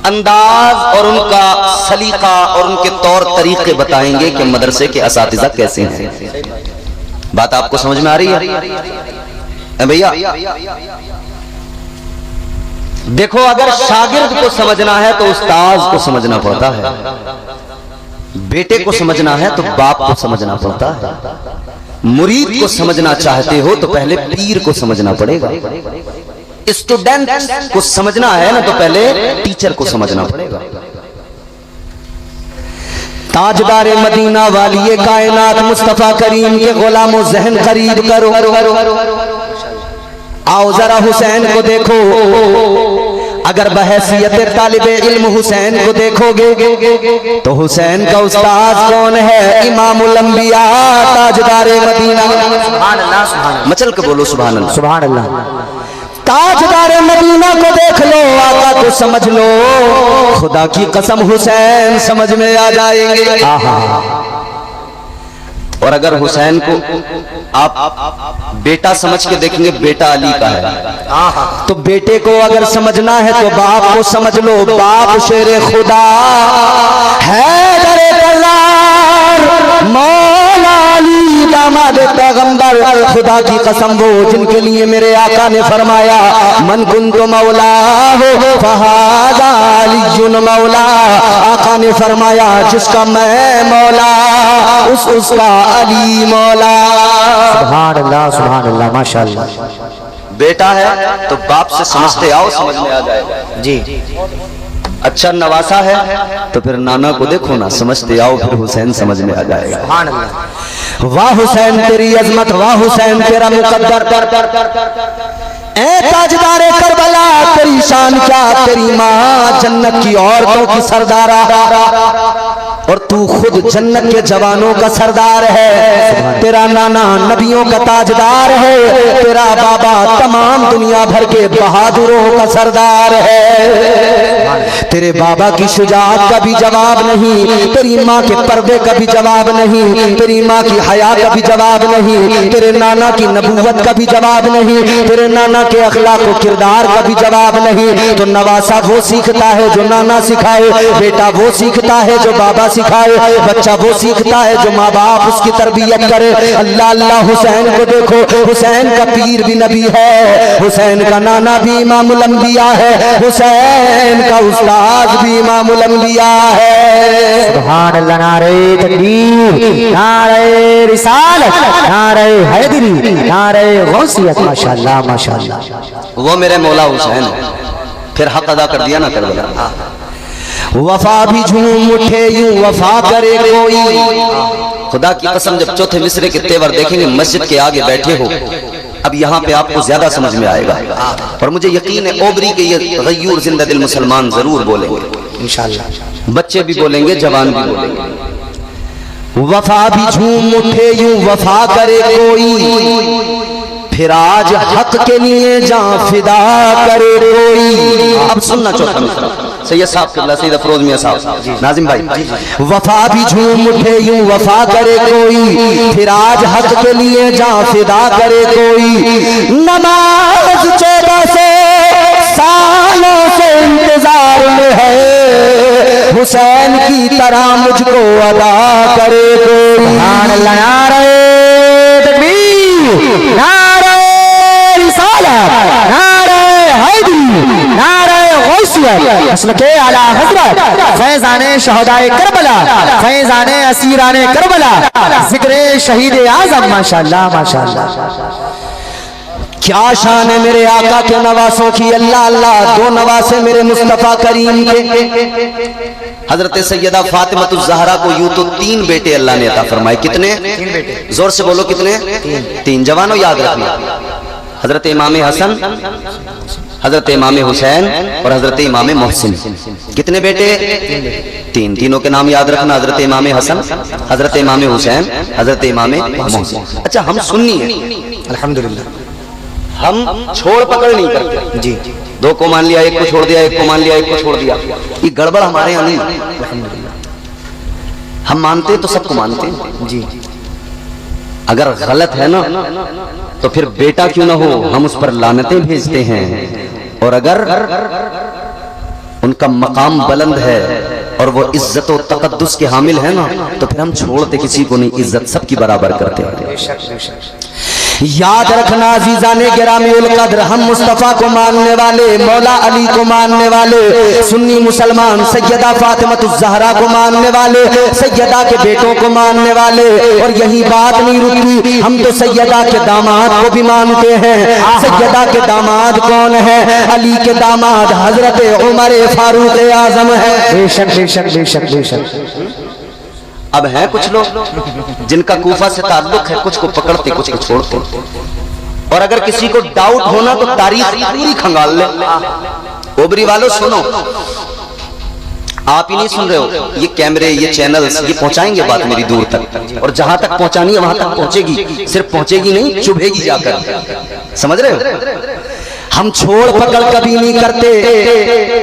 अंदाज और उनका सलीका और उनके तौर तरीके बताएंगे कि मदरसे के असातिज़ा कैसे हैं। बात आपको समझ में आ रही है भैया? देखो, अगर शागिर्द को समझना है तो उस्ताद को समझना पड़ता है, बेटे को समझना है तो बाप को समझना पड़ता है, मुरीद को समझना चाहते हो तो पहले पीर को समझना पड़ेगा, स्टूडेंट को समझना है ना तो पहले टीचर को समझना पड़ेगा। ताजदारे मदीना वालिए कायनात मुस्तफा करीम के गुलामों ज़हन करीब करो, आओ जरा हुसैन को देखो। अगर बहैसियत तालिबे इल्म हुसैन को देखोगे तो हुसैन का उस्ताद कौन है? इमामुल अंबिया, ताजदारे मदीना। सुभान अल्लाह, सुभान अल्लाह, मचल के बोलो सुभान अल्लाह, सुभान अल्लाह। ताजदारे मदीना को देख लो, आका को समझ लो, खुदा की कसम हुसैन समझ में आ जाएंगे। और अगर हुसैन को आप बेटा समझ के देखेंगे, बेटा अली का है, तो बेटे को अगर समझना है तो बाप को समझ लो, बाप शेरे खुदा है, दरे कल्लार मौला अली दामाद पैगंबर। खुदा की कसम वो जिनके लिए मेरे आका ने फरमाया, मन कुंतु मौला हो फहादा अलीयुन मौला। आका ने फरमाया, जिसका मैं मौला उसका अली मौला। सुभान अल्लाह, सुभान अल्लाह, माशाअल्लाह। बेटा है तो बाप से समझते आओ, समझ में आ जाएगा। जी, अच्छा नवासा है तो फिर नाना को देखो ना, समझते आओ, फिर हुसैन समझ में आ जाएगा। सुभान अल्लाह। वाह हुसैन तेरी अजमत, वाह हुसैन तेरा मुकद्दर। ए ताजदारे करबला तेरी शान क्या, तेरी माँ जन्नत की औरतों की सरदारा और तू खुद जन्नत के जवानों का सरदार है। तेरा नाना नबियों का ताजदार है, तेरा बाबा तमाम दुनिया भर के बहादुरों का सरदार है। तेरे बाबा की शुजाअत का भी जवाब नहीं, तेरी माँ के पर्दे का भी जवाब नहीं, तेरी माँ की हया का भी जवाब नहीं, तेरे नाना की नबूवत का भी जवाब नहीं, तेरे नाना के अखलाक व किरदार का भी जवाब नहीं। तो नवासा वो सीखता है जो नाना सिखाए, बेटा वो सीखता है जो बाबा सिखाए, बच्चा वो सीखता है जो माँ बाप उसकी तरबियत करे। अल्लाह अल्लाह, हुसैन को देखो, हुसैन का पीर भी नबी है, हुसैन का नाना भी इमामुल अंबिया है, हुसैन का उस्ताद भी इमामुल अंबिया है। सुभान अल्लाह, नारे तकबीर, नारे रिसालत, नारे हैदरी, नारे गौसियत। माशाअल्लाह, माशाअल्लाह। वो मेरे मौला हुसैन, फिर हक अदा कर दिया ना करबला। वफा भी झूम उठे यूं वफा करे कोई। खुदा की कसम जब चौथे मिसरे के तेवर देखेंगे मस्जिद के आगे बैठे हो, अब यहाँ पे आपको ज्यादा समझ में आएगा। और मुझे यकीन है ओबरी के ये गयूर जिंदा दिल मुसलमान जरूर बोलेंगे इंशाअल्लाह, बच्चे भी बोलेंगे, जवान भी बोलेंगे। वफा भी झूम उठे यूं वफा करे कोई, फिर आज हक के लिए जान फिदा करे कोई। अब सुनना चौथा मिसरा सैयद साहब किबला सैयद अफरोज मियां साहब, नाजिम भाई। वफा भी झूम उठे यूं वफा करे कोई, फिर आज हक के लिए जान फिदा करे कोई। नमाज 1400 सालों से इंतजार में है, हुसैन की तरह मुझको अदा करे कोई। नारे तकबीर, नारे रिसालत, नारे हैदरी, नारे गौसियत, मसलके आला हजरत, फैज़ाने शहदाए करबला, फैज़ाने असीराने करबला, जिक्रे शहीद आज़म। माशाअल्लाह माशाअल्लाह, क्या शान है मेरे आका के नवासों की। अल्लाह अल्लाह, दो नवासे मेरे मुस्तफा करीम के। हजरत सैयदा फातिमा ज़हरा को यूं तो 3 बेटे अल्लाह ने अता फरमाए। कितने? 3 बेटे। जोर से बोलो कितने? 3। जवानों याद रखना, हजरत इमाम हसन, हजरत इमाम हुसैन और हजरत इमाम मोहसिन। कितने बेटे? 3। तीनों के नाम याद रखना, हजरत इमाम हसन, हजरत इमाम हुसैन, हजरत इमाम मोहसिन। अच्छा, हम सुन्नी है अल्हम्दुलिल्लाह, हम छोड़ पकड़ नहीं करते जी। 2 को मान लिया, 1 को छोड़ दिया, 1 को मान लिया, 1 को छोड़ दिया, ये गड़बड़ हमारे यहाँ नहीं। हम मानते तो सबको मानते हैं जी। अगर गलत है ना तो फिर बेटा क्यों ना हो हम उस पर लानतें भेजते हैं, और अगर उनका मकाम बुलंद है और वो इज्जत और तकद्दुस के हामिल है ना तो फिर हम छोड़ते किसी को नहीं, इज्जत सबकी बराबर करते हैं। याद रखना अज़ीज़ाने गिरामीउल कद्र, हम मुस्तफ़ा को मानने वाले, मौला अली को मानने वाले, सुन्नी मुसलमान सैयदा फातिमा ज़हरा को मानने वाले, सैयदा के बेटों को मानने वाले। और यही बात नहीं रुकती, हम तो सैयदा के दामाद को भी मानते हैं। सैयदा के दामाद कौन है? अली के दामाद हजरत उमर फारूक आजम है। बेशक बेशक बेशक बेशक। अब हैं कुछ लोग जिनका कूफा से ताल्लुक है, कुछ को पकड़ते कुछ को छोड़ते। और अगर किसी को डाउट होना तो तारीख पूरी खंगाल ले। ओबरी वालों सुनो, आप ही नहीं सुन रहे हो, ये कैमरे, ये चैनल्स, ये पहुंचाएंगे बात मेरी दूर तक, और जहां तक पहुंचानी है वहां तक पहुंचेगी। सिर्फ पहुंचेगी नहीं, चुभेगी जाकर। समझ रहे हो? हम छोड़ पकड़ कभी नहीं करते,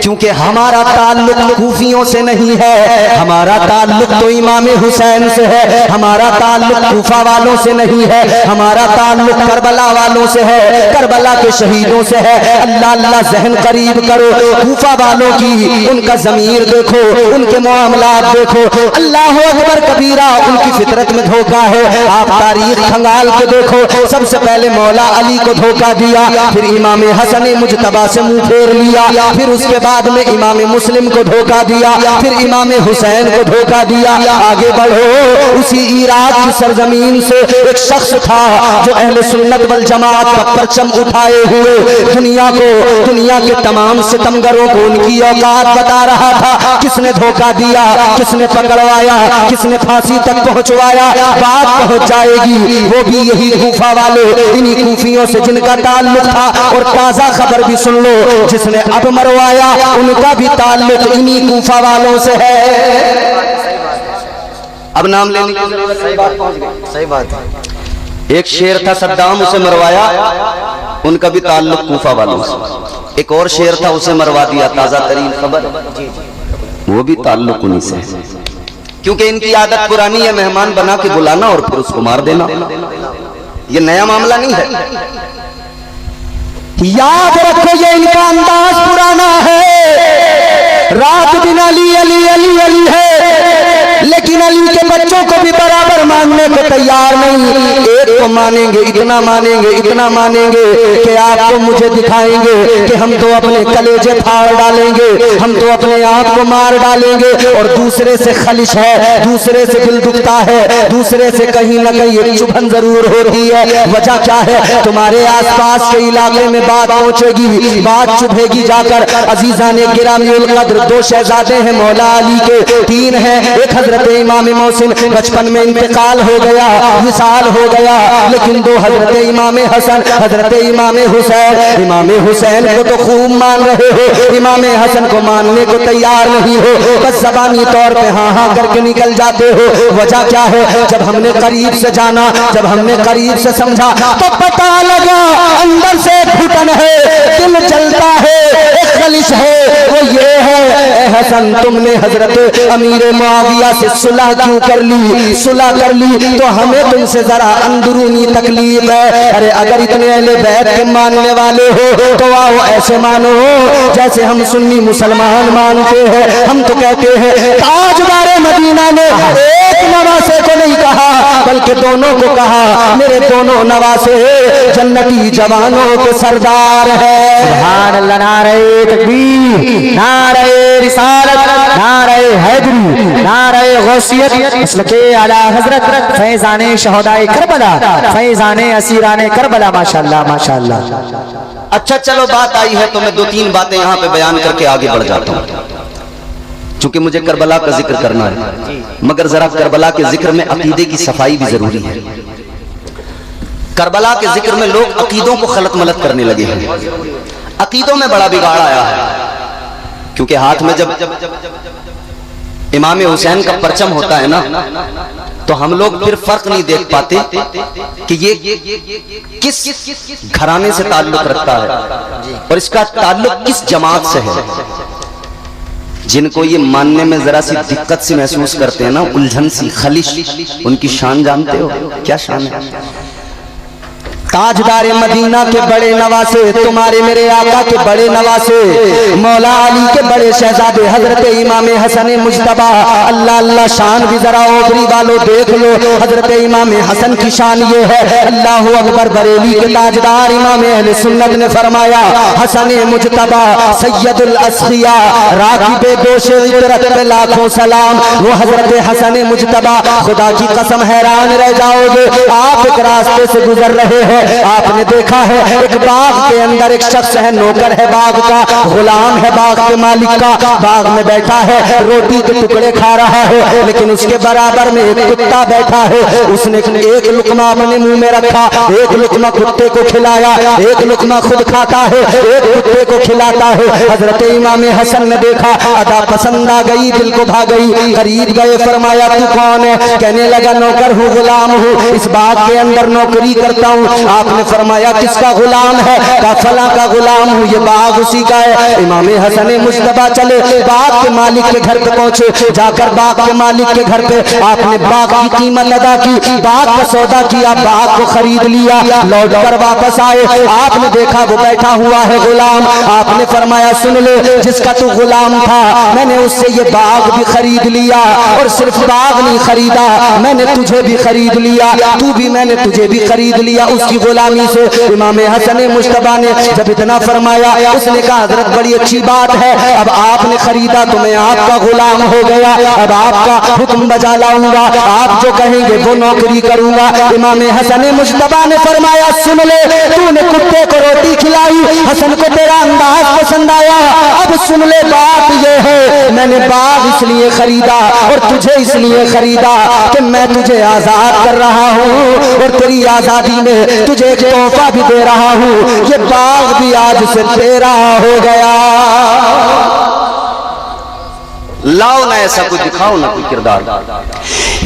क्योंकि हमारा ताल्लुक कूफियों से नहीं है, हमारा ताल्लुक तो इमाम हुसैन से है। हमारा ताल्लुक कूफा वालों से नहीं है, हमारा ताल्लुक करबला वालों से है, करबला के शहीदों से है। अल्लाह अल्लाह जहन करीब करो कूफा वालों की, उनका ज़मीर देखो, उनके मामलात देखो। अल्लाह अकबर कबीरा, उनकी फितरत में धोखा है। आप तारीख खंगाल के देखो, सबसे पहले मौला अली को धोखा दिया, फिर इमाम हसन मुजतबा से मुंह फेर लिया, फिर उसके बाद में इमाम मुस्लिम को धोखा दिया, फिर इमाम हुसैन को धोखा दिया। आगे बढ़ो, उसी इराक की सरजमीन से एक शख्स था जो अहले सुन्नत वल जमात का परचम उठाए हुए दुनिया को, दुनिया के तमाम सितमगरों को उनकी औकात बता रहा था। किसने धोखा दिया, किसने पकड़वाया, किसने फांसी तक पहुंचवाया, बात पहुंच जाएगी। वो भी यही कूफा वाले, इन्हीं कूफियों से जिनका ताल्लुक था। और ताजा खबर भी सुन लो, जिसने अब मरवाया उनका भी ताल्लुक इन्हीं कूफा वालों से है। अब नाम लेने की सही बात पहुंच गई। सही बात है। एक शेर था सद्दाम, उसे मरवाया, उनका भी ताल्लुक कूफा वालों से। एक और शेर था, उसे मरवा दिया, ताजा तरीन खबर, वो भी ताल्लुक उन्हीं से। क्योंकि इनकी आदत पुरानी है, मेहमान बना के बुलाना और फिर उसको मार देना। ये नया मामला नहीं है। याद रखो, ये इनका अंदाज पुराना है। रात दिन अली अली अली अली है, लेकिन अली के बच्चों को भी बराबर मानने को तैयार नहीं। एक को मानेंगे, इतना मानेंगे, इतना मानेंगे कि आपको मुझे दिखाएंगे कि हम तो अपने कलेजे फाड़ डालेंगे, हम तो अपने आप को मार डालेंगे। और दूसरे से खलिश है, दूसरे से दिल दुखता है, दूसरे से कहीं ना कहीं एक चुभन जरूर हो रही है। वजह क्या है? तुम्हारे आसपास के इलाके में बात पहुंचेगी, बात चुभेगी जाकर। अजीजा ने गिरामीउल कद्र दो शहजादे हैं मौला अली के, तीन हैं। एक हजरत इमाम मोहसिन बचपन में इंतकाल हो गया, विसाल हो गया, लेकिन दो हजरत इमाम हसन, हजरत इमाम हुसैन, इमाम हुसैन को तो खूब मान रहे हो, इमाम हसन को मानने को तैयार नहीं हो, बस जबानी तौर पे हाँ हाँ करके निकल जाते हो। वजह क्या है? जब हमने करीब से जाना, जब हमने करीब से समझा तो पता लगा अंदर से घुटन है, दिल जलता है, एक खलिश है, वो ये है ए हसन तुमने हजरत अमीर मुआविया से सुलह क्यों कर ली? सुलह कर ली तो हमें तुमसे जरा अंदरूनी तकलीफ है। अरे अगर इतने अहले बैत के मानने वाले हो तो आओ ऐसे मानो जैसे हम सुन्नी मुसलमान मानते हैं। हम तो कहते हैं ताजदारे मदीना ने एक नवासे को नहीं कहा बल्कि दोनों को कहा, मेरे दोनों नवासे जन्नती जवानों के सरदार है। सुभान अल्लाह, नारे तकबीर, नारे रिसालत, नारे हैदरी, नारे गौसियत, मसलके आला हजरत फैजाने शहदाए करबला, फैजाने असीराने करबला। माशाअल्लाह माशाअल्लाह। अच्छा चलो बात आई है तो मैं दो तीन बातें यहाँ पे बयान करके आगे बढ़ जाता हूँ, चूंकि मुझे करबला का जिक्र करना है। मगर जरा करबला के जिक्र में अकीदे की सफाई भी जरूरी है। करबला के जिक्र में लोग अकीदों को खलत मलत करने लगे हैं, अकीदों में बड़ा बिगाड़ आया है। क्योंकि हाथ में जब इमाम हुसैन का परचम होता है ना, तो हम लोग फिर फर्क नहीं देख पाते कि ये किस घराने से ताल्लुक रखता है और इसका ताल्लुक किस जमात से है। जिनको ये मानने में जरा सी दिक्कत सी महसूस करते हैं ना, उलझन सी, खलिश, उनकी शान जानते हो क्या शान है? ताजदारे मदीना के बड़े नवासे, तुम्हारे मेरे आका के बड़े नवासे, मौला अली के बड़े शहजादे हजरत इमाम हसन मुजतबा। अल्लाह अल्लाह, शान भी जरा ओबरी वालों देख लो। हजरत इमाम हसन की शान ये है, अल्लाह अकबर, बरेली के ताजदार इमाम अहले सुन्नत ने फरमाया हसन मुजतबा सैयदुल अस्फिया राकिबे दोशे इतरत पे लाखों सलाम। वो हजरत हसन मुजतबा, खुदा की कसम हैरान रह जाओगे। आप एक रास्ते से गुजर रहे हैं, आपने देखा है एक बाग के अंदर एक शख्स है, नौकर है बाग का, गुलाम है बाग के मालिक का, बाग में बैठा है, रोटी के टुकड़े खा रहा है, लेकिन उसके बराबर में एक कुत्ता बैठा है। उसने एक लुकमा अपने मुंह में रखा, एक लुकमा कुत्ते को खिलाया, एक लुकमा खुद खाता है, एक कुत्ते को खिलाता है। हजरत इमाम हसन ने देखा, अदा पसंद आ गई, दिल को भा गई, करीब गए, फरमाया तू कौन है? कहने लगा नौकर हूँ, गुलाम हूँ, इस बाग के अंदर नौकरी करता हूँ। आपने फरमाया किसका गुलाम है? का फला का गुलाम हूँ, ये बाग उसी का है। इमाम हसन मुजतबा चले, बाग के मालिक के घर पे पहुंचे। जाकर बाग के मालिक के घर पे आपने बाग की कीमत अदा की, बाग का सौदा किया, बाग को खरीद लिया। लौट कर वापस आए, आपने देखा वो बैठा हुआ है गुलाम। आपने फरमाया सुन ले, जिसका तू गुलाम था मैंने उससे ये बाग भी खरीद लिया, और सिर्फ बाग नहीं खरीदा, मैंने तुझे भी खरीद लिया, तू भी मैंने तुझे भी खरीद लिया उसकी गुलामी से। इमाम हसन मुजतबा ने जब इतना फरमाया, उसने कहा हजरत बड़ी अच्छी बात है, अब आपने खरीदा तो मैं आपका गुलाम हो गया, अब आपका हुक्म बजा लाऊंगा, आप जो कहेंगे वो नौकरी करूंगा। इमाम हसन मुजतबा ने फरमाया सुन ले, तूने कुत्ते को रोटी खिलाई, हसन को तेरा अंदाज पसंद आया, अब सुन ले बात ये है, मैंने बाग इसलिए खरीदा और तुझे इसलिए खरीदा कि मैं तुझे आजाद कर रहा हूँ और तेरी आजादी में तुझे एक तोहफा भी दे रहा हूँ, ये बाग भी आज से तेरा हो गया। लाओ ना ऐसा कुछ दिखाओ ना कोई किरदार।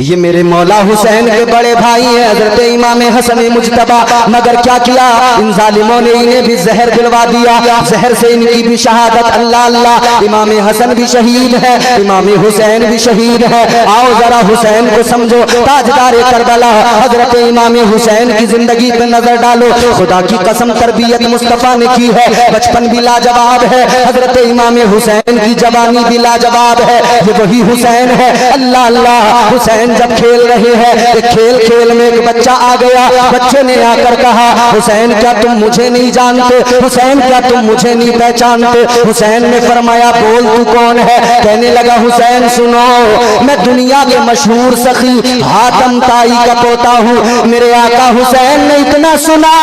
ये मेरे मौला हुसैन के बड़े भाई हैं हजरत इमाम हसन मुजतबा, मगर क्या किया इन जालिमों ने, इन्हें भी जहर दिलवा दिया, जहर से इनकी भी शहादत। अल्लाह अल्लाह, इमाम हसन भी शहीद है, इमाम हुसैन भी शहीद है। आओ जरा हुसैन को समझो, ताजदार करबला हजरत इमाम हुसैन की जिंदगी पे नजर डालो। खुदा की कसम तरबियत मुस्तफा ने की है, बचपन भी लाजवाब है, हजरत इमाम हुसैन की जवानी भी लाजवाब है। ये वही हुसैन है। अल्लाह अल्लाह, हुसैन जब खेल रहे हैं, एक खेल खेल में एक बच्चा आ गया, बच्चे ने आकर कहा हुसैन क्या तुम मुझे नहीं जानते, हुसैन क्या तुम मुझे नहीं पहचानते। हुसैन ने फरमाया बोल तू कौन है। कहने लगा हुसैन सुनो, मैं दुनिया के मशहूर सखी हातम ताई का पोता हूँ। मेरे आका हुसैन ने इतना सुना,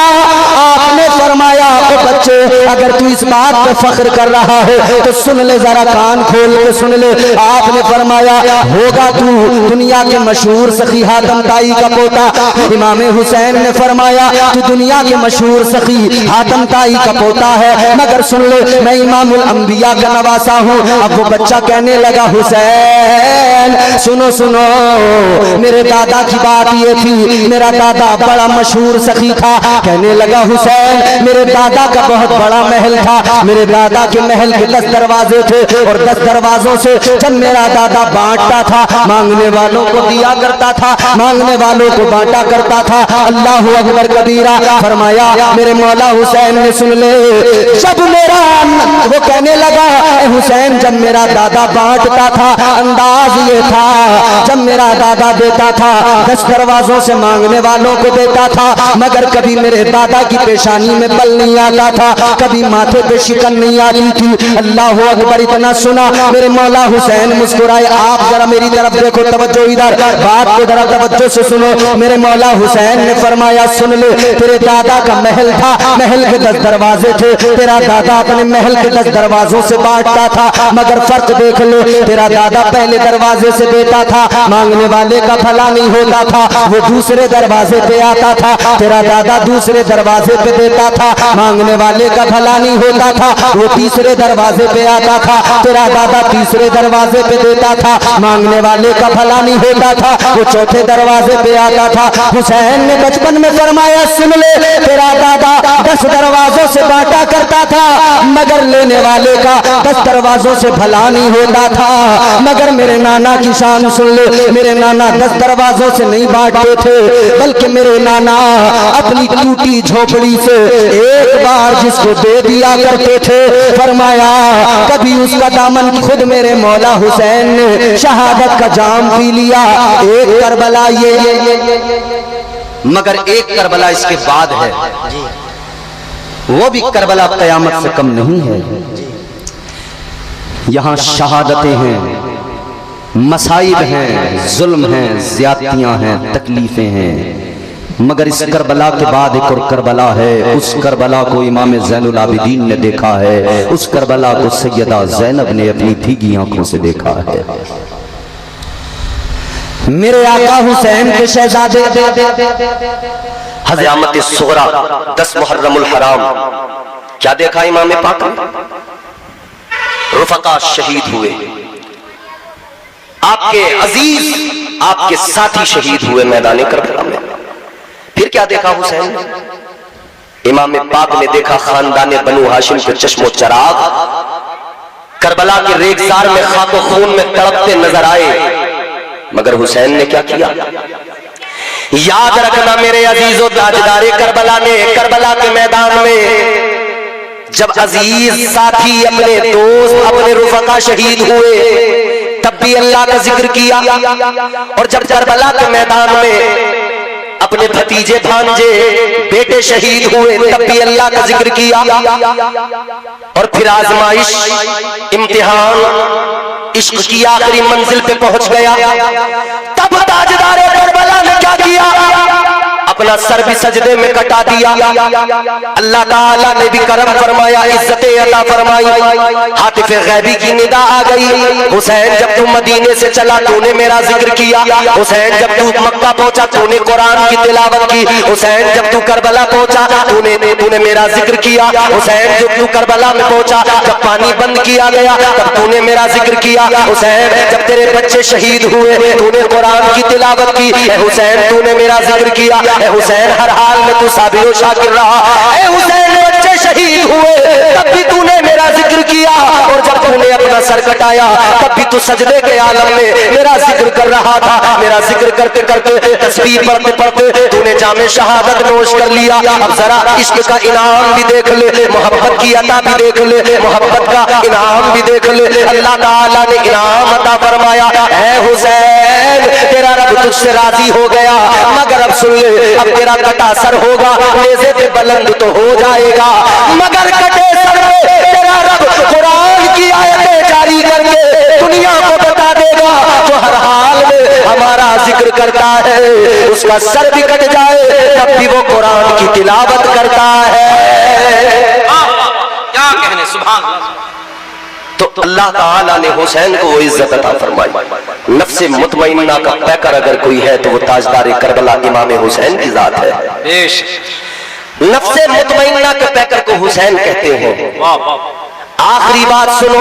आपने फरमाया ओ बच्चे अगर तू इस बात पे फख्र कर रहा है तो सुन ले, जरा कान खोल के सुन ले। आपने फरमाया होगा तू दुनिया के मशहूर सखी हातम ताई का पोता। इमाम हुसैन ने फरमाया तू दुनिया के मशहूर सखी हातम ताई का पोता है, मगर सुन ले मैं इमामुल अंबिया का नवासा हूँ। अब वो बच्चा कहने लगा हुसैन सुनो सुनो, मेरे दादा की बात ये थी, मेरा दादा बड़ा मशहूर सखी था। कहने लगा हुसैन मेरे दादा का बहुत बड़ा महल था, मेरे दादा के महल के 10 दरवाजे थे और 10 दरवाजों से जब मेरा दादा बांटता था, मांगने वालों को दिया करता था, मांगने वालों को बांटा करता था। अल्लाह अकबर कबीरा। फरमाया मेरे मौला हुसैन ने सुन ले, जब मेरा वो कहने लगा हुसैन जब मेरा दादा बांटता था अंदाज ये था, जब मेरा दादा देता था 10 दरवाजों से मांगने वालों को देता था, मगर कभी मेरे दादा की पेशानी में बल नहीं आता था, कभी माथे पे शिकन नहीं आती थी। अल्लाह अकबर। इतना सुना मेरे मौला हुसैन मुस्कुराए। आप जरा मेरी तरफ देखो, तवज्जो इधर, बात को जरा तवज्जो से सुनो। मेरे मौला हुसैन ने फरमाया सुन ले, तेरे दादा का महल था, महल के 10 दरवाजे थे, तेरा दादा अपने महल के 10 दरवाजों से बांटता था, मगर फर्क देख लो, तेरा दादा पहले दरवाजे से देता था, मांगने वाले का भला नहीं होता था, वो दूसरे दरवाजे पे आता था। तेरा दादा दूसरे दरवाजे पे देता था, मांगने वाले का भला नहीं होता था, वो तीसरे दरवाजे पे आता था। तेरा दादा तीसरे दरवाजे पे देता था, मांगने वाले का भला नहीं होता था, वो चौथे दरवाजे पे आता था। हुसैन ने बचपन में फरमाया सुन ले, तेरा दादा 10 दरवाजों से बांटा करता था, मगर लेने वाले का 10 दरवाजों से भला नहीं होता था। मगर मेरे नाना की शान सुन ले, मेरे नाना 10 दरवाजों से नहीं बांटते थे, बल्कि मेरे नाना अपनी टूटी झोपड़ी से एक बार जिसको दे दिया करते थे, फरमाया कभी उसका दामन खुद मेरे मौला हुसैन ने शहादत का जाम पी लिया। एक करबला ये, मगर एक करबला इसके बाद है, वो भी करबला कयामत से कम नहीं है। यहाँ शहादतें हैं, मसाइब हैं, जुल्म हैं, ज्यादतियां हैं, तकलीफें हैं, मगर इस करबला के बाद एक और करबला है। उस करबला को इमाम ज़ैनुल आबिदीन ने देखा है, उस करबला को सैयदा ज़ैनब ने अपनी भीगी आंखों से देखा है। मेरे आका हुसैन के शहजादे हज़ामत सुगरा 10 मुहर्रमुल हराम क्या देखा इमाम पाक ने? रुफका शहीद हुए, आपके अजीज आपके साथी शहीद हुए मैदान करबला में। फिर क्या देखा हुसैन ने? इमाम पाक ने देखा खानदान बनु हाशिम के चश्मो चराग करबला के रेगिस्तान में खाको खून में तड़पते नजर आए, मगर हुसैन ने क्या किया? याद रखना मेरे अजीजों, ताजदारे करबला ने करबला के मैदान में जब अजीज साथी अपने दोस्त अपने रुफका शहीद हुए, तब भी अल्लाह का जिक्र किया। और जब करबला के मैदान में अपने भतीजे भांजे बेटे शहीद हुए, तब भी अल्लाह का जिक्र किया। और फिर आजमाइश, इम्तिहान, इश्क की आखिरी मंजिल पे पहुंच गया, तब ताजदारे करबला ने क्या किया? अपना सर भी सजदे में कटा दिया। अल्लाह ताला ने भी करम फरमाया, इज्जत बरकतें अता फरमाई। हातिफ गैबी की निदा आ गई, हुसैन जब तू मदीने से चला तूने मेरा जिक्र किया, हुसैन जब तू मक्का पहुंचा तूने कुरान की तिलावत की, हुसैन जब तू करबला पहुंचा तूने मेरा जिक्र किया, हुसैन जब तू करबला में पहुंचा जब पानी बंद किया गया तब तूने मेरा जिक्र किया, हुसैन जब तेरे बच्चे शहीद हुए तूने कुरान की तिलावत की, हुसैन तूने मेरा जिक्र किया, हुसैन हर हाल में तू साबिर शाकिर रहा, हुसैन बच्चे शहीद हुए तब भी तूने मेरा जिक्र किया, और जब तूने अपना सर कटाया तब भी तू सजदे के आलम में मेरा जिक्र कर रहा था। मेरा जिक्र करते करते तस्बीह पढ़ते पढ़ते तूने जामे शहादत नोश कर लिया। अब जरा इश्क का इनाम भी देख ले, मोहब्बत की अता भी देख ले, मोहब्बत का इनाम भी देख ले। अल्लाह ताला ने इनाम अता फरमाया, ऐ हुसैन तेरा रब तुझसे राजी हो गया, मगर अब सुन ले अब तेरा कटा सर होगा, नेज़े पे बुलंद तो हो जाएगा, मगर कटे सर पे तेरा रब कुरान की आयतें जारी करके दुनिया को बता देगा, जो हर हाल में हमारा जिक्र करता है उसका सर भी कट जाए तब भी वो कुरान की तिलावत करता है। क्या कहने, सुभान अल्लाह। तो अल्लाह ताला ने हुसैन को वो इज्जत अता फरमाई। नफ्से मुतमइन्ना का पैकर अगर कोई है तो वो ताजदार करबला इमाम हुसैन की जात है। नफ्से मुतमइन्ना के पैकर को हुसैन कहते हैं। आखिरी बात सुनो,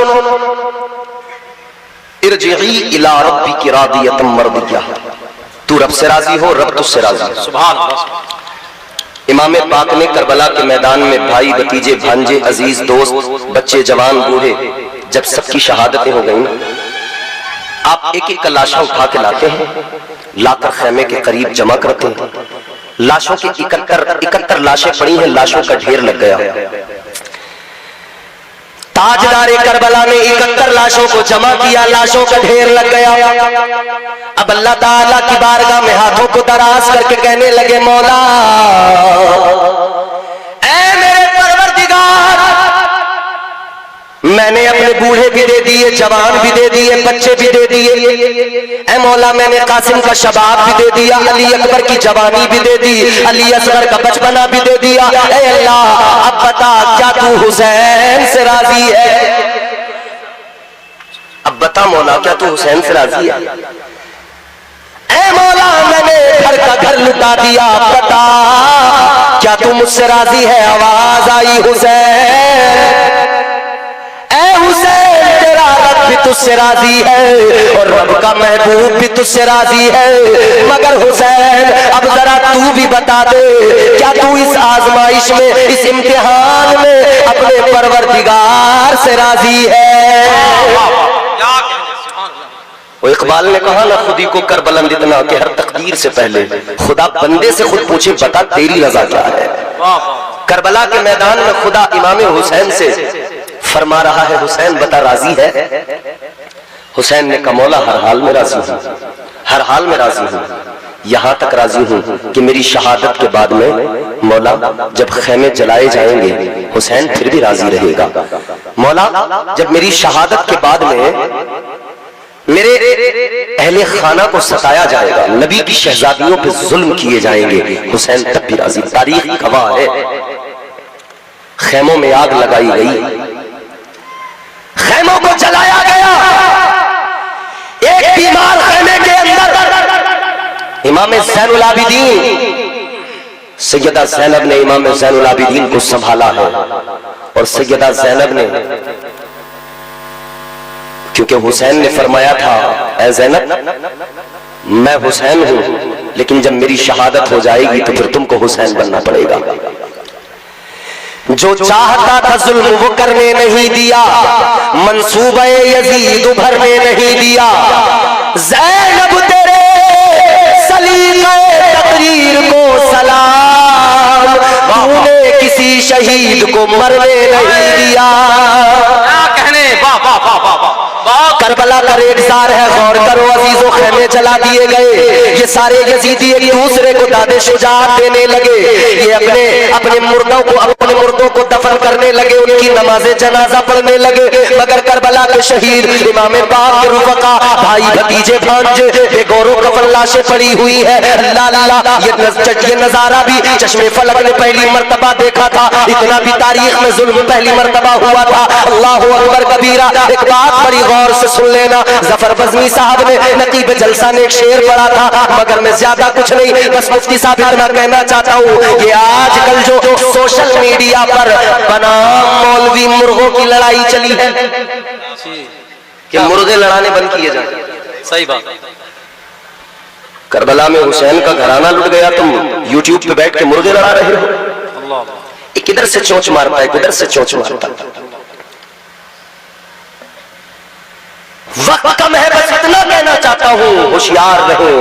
इरजिई इला रब्बिकी रादियतम मर्दिया, तू रब से राजी हो, रब तुझसे राजी। सुभान अल्लाह। इमाम पाक ने करबला के मैदान में भाई भतीजे भांजे अजीज दोस्त बच्चे जवान बूढ़े जब सबकी शहादतें हो गई, आप एक एक का लाशा उठा के लाते हैं, लाकर खेमे के करीब जमा करते हैं। लाशों की 71 लाशें पड़ी हैं, लाशों का ढेर लग गया। ताजदार करबला ने 71 लाशों को जमा किया, लाशों का ढेर लग गया। अब अल्लाह ताला की बारगाह में हाथों को दराज करके कहने लगे, मौला ऐ मेरे परवरदिगार, मैंने अपने बूढ़े भी दे दिए, जवान भी दे दिए, बच्चे भी दे दिए, ऐ मौला मैंने कासिम का शबाब भी दे दिया, अली अकबर की जवानी भी दे दी, अली असगर का बचपना भी दे दिया। ऐ अल्लाह अब बता क्या तू हुसैन से राजी है? अब बता मौला क्या तू हुसैन से राजी है? ऐ मौला मैंने घर का घर लुटा दिया, बता क्या तू मुझसे राजी है? आवाज आई हुसैन, हुसैन तेरा रब भी तुझसे राजी है और रब का महबूब भी तुझसे राजी है, मगर हुसैन अब जरा तू भी बता दे क्या तू इस आजमाइश में, इस इम्तिहान में अपने परवरदिगार से राजी है? वो इकबाल ने कहा ना, खुदी को कर बुलंद इतना कि हर तकदीर से पहले खुदा बंदे से खुद पूछे बता तेरी रजा क्या है। करबला के मैदान में खुदा इमाम हुसैन से फरमा रहा है, हुसैन बता राजी है? हुसैन ने कहा मौला हर हाल में राजी हूं, हर हाल में राजी हूं, यहां तक राजी हूं कि मेरी शहादत के बाद में मौला जब खेमे जलाए जाएंगे हुसैन फिर भी राजी रहेगा। मौला जब मेरी शहादत के बाद में मेरे अहले खाना को सताया जाएगा, नबी की शहजादियों पे जुल्म किए जाएंगे, हुसैन तब भी राजी। तारीख गवाह है, खेमों में आग लगाई गई, खेमों को जलाया गया, एक बीमार खेमे के अंदर इमाम ज़ैनुल आबिदीन सैयदा ज़ैनब ने इमाम ज़ैनुल आबिदीन को संभाला है, और सैयदा ज़ैनब ने, क्योंकि हुसैन ने फरमाया था ऐ ज़ैनब मैं हुसैन हूं, लेकिन जब मेरी शहादत हो जाएगी तो फिर तुमको हुसैन बनना पड़ेगा। जो चाहता था जुल्म वो करने नहीं दिया, मंसूबे यजीद भरने नहीं दिया, ज़ैनब तेरे सलीक़े तकरीर को सलाम, तूने किसी शहीद को मरने नहीं दिया। क्या कहने, वाह वाह वाह वाह वाह करबला का रेगिस्तान है, गौर करो अजीजों, खेमे जला दिए गए। ये सारे यजीदी एक दूसरे को दादे शुजाअत देने लगे। ये अपने मुर्दों को दफन करने लगे, उनकी नमाज़े जनाजा पढ़ने लगे। मगर करबला के शहीद इमाम पाक के रुफ़क़ा, भाई भतीजे भांजे बेगौरो कफन लाशें पड़ी हुई है। अल्लाह अल्लाह, ये नजारा भी चश्मे फलक ने पहली मर्तबा देखा था। इतना भी तारीख में जुल्म पहली मर्तबा हुआ था। अल्लाहु अकबर कबीरा। एक बात बड़ी गौर से सुन लेना, जफर बज़मी साहब ने नकीब जलसा ने एक शेर पढ़ा था, मगर मैं ज्यादा कुछ नहीं, बस मुफ्ती साहब इतना कहना चाहता हूँ, ये आजकल जो सोशल मीडिया पर बनाम मौलवी मुर्गों की लड़ाई चली है कि मुर्गे लड़ाने बंद किए जाए। सही बात। करबला में हुसैन का घराना लुट गया, तुम यूट्यूब पे बैठ के मुर्गे लड़ा रहे हो। अल्लाह। किधर से चोंच मारता है, किधर से चोंच मारता है। वक्त कम है, बस इतना कहना चाहता हूं, होशियार रहे,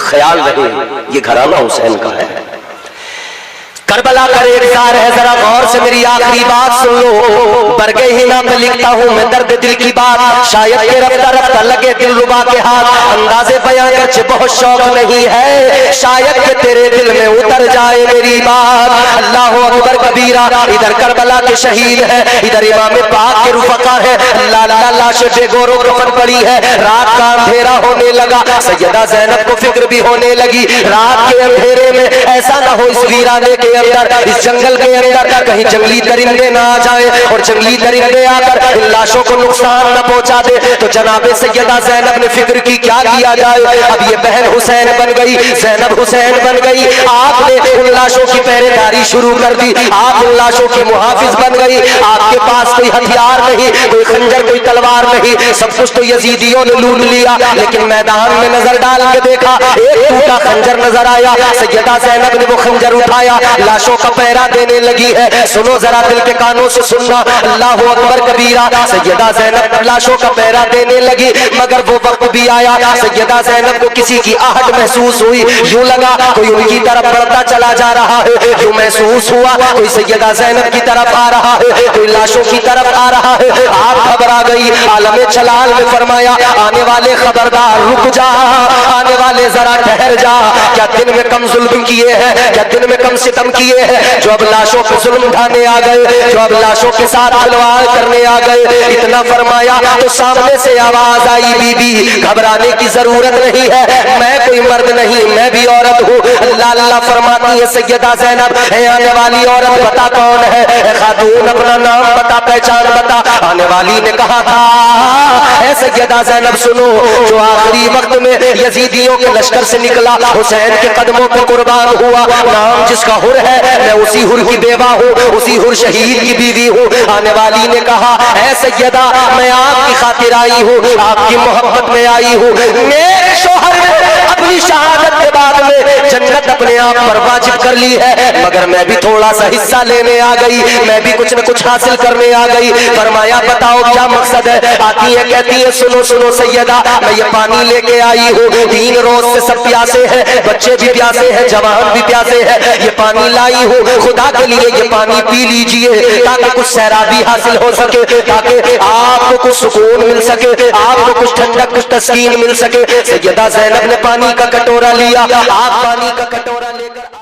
ख्याल रहे, ये घराना हुसैन का है। करबला का रेगिस्तान है, जरा गौर से मेरी आखिरी बात सुन लो। बरगे हिना पे लिखता हूँ मैं दर्द दिल की बात, शायद के रफ्ता रफ्ता लगे दिल रुबा के हाथ। अंदाजे बयां कर बहुत शौक नहीं है, शायद के तेरे दिल में उतर जाए मेरी बात। अल्लाह अकबर कबीरा। इधर करबला के शहीद है, इधर इमाम पाक के रुफ़क़ा है। अल्लाह अल्लाह, लाशें बेगौरो कफन पड़ी है। रात का अंधेरा होने लगा, सैयदा ज़ैनब को फिक्र भी होने लगी। रात के अंधेरे में ऐसा ना हो इस वीराने के अंदर, इस जंगल के अंदर कहीं जंगली दरिंदे ना आ जाए और जंगली दरिंदे आकर इन लाशों को नुकसान न पहुंचा दे। तो जनाबे सैयदा ज़ैनब ने फिक्र की क्या किया जाए। अब ये बहन हुसैन बन गई, ज़ैनब हुसैन बन गई। आपने उन लाशों की पहरेदारी शुरू कर दी, आप उन लाशों की मुहाफिज बन गई। आपके पास कोई हथियार नहीं, कोई खंजर, कोई तलवार नहीं, सब कुछ तो यजीदियों ने लूट लिया। लेकिन मैदान में नजर डाल के देखा, एक टूटा खंजर नजर आया। सैयदा ज़ैनब ने वो खंजर उठाया, लाशों का पहरा देने लगी है। सुनो जरा दिल के कानों से सुनना, अल्लाह अकबर कबीरा। सैयदा ज़ैनब लाशों का पहरा देने लगी, मगर वो वक्त भी आया, सैयदा ज़ैनब को किसी की आहट महसूस हुई। यूं लगा कोई उनकी तरफ बढ़ता चला जा रहा है। यूं महसूस हुआ कोई सैयदा ज़ैनब की तरफ आ रहा है, कोई लाशों की तरफ आ रहा है। आप घबरा गई। आलम जलाल में फरमाया, आने वाले खबरदार रुक जा, आने वाले जरा ठहर जा। क्या दिन में कम जुल्म किए हैं, क्या दिन में कम सितम किए हैं, जो अब लाशों पे जुल्म ढाने आ गए, जो अब लाशों के साथ खिलवाड़ करने आ गए। इतना फरमाया तो सामने से आवाज आई, बीबी घबराने की जरूरत नहीं है, मैं कोई मर्द नहीं, मैं भी औरत हूँ। अल्लाह अल्लाह फरमाती है सैयदा ज़ैनब, है आने वाली औरत बता कौन है, खातून अपना नाम बता, पहचान बता। आने वाली ने कहा था, है सैयदा ज़ैनब सुनो, जो आखिरी वक्त में यजीदियों के लश्कर से निकला, हुसैन के कदमों पर कुर्बान हुआ, नाम जिसका हुर है, मैं उसी हुर की बेवा हूँ, उसी हुर शहीद की बीवी हूँ। आने वाली ने कहा, है सैयदा मैं आपकी खातिर आई हूँ, आपकी मोहब्बत में आई हूँ। मेरे शौहर ने अपनी शहादत के बाद में जन्नत अपने आप पर वाजिब कर ली है, मगर मैं भी थोड़ा सा हिस्सा लेने आ गई, मैं भी कुछ न कुछ हासिल करने आ गई। फरमाया बताओ क्या मकसद है। आती है कहती है, सुनो सुनो सैयदा, मैं ये पानी लेके आई हूँ, 3 रोज से सब प्यासे हैं, बच्चे भी प्यासे हैं, जवान भी प्यासे हैं, ये पानी लाई हूँ, खुदा के लिए ये पानी पी लीजिए, ताकि कुछ सैराबी हासिल हो सके, ताकि आपको कुछ सुकून मिल सके, आपको कुछ ठंडक, कुछ तस्कीन मिल सके। सैयदा ज़ैनब ने पानी का कटोरा लिया, आप पानी का कटोरा लेकर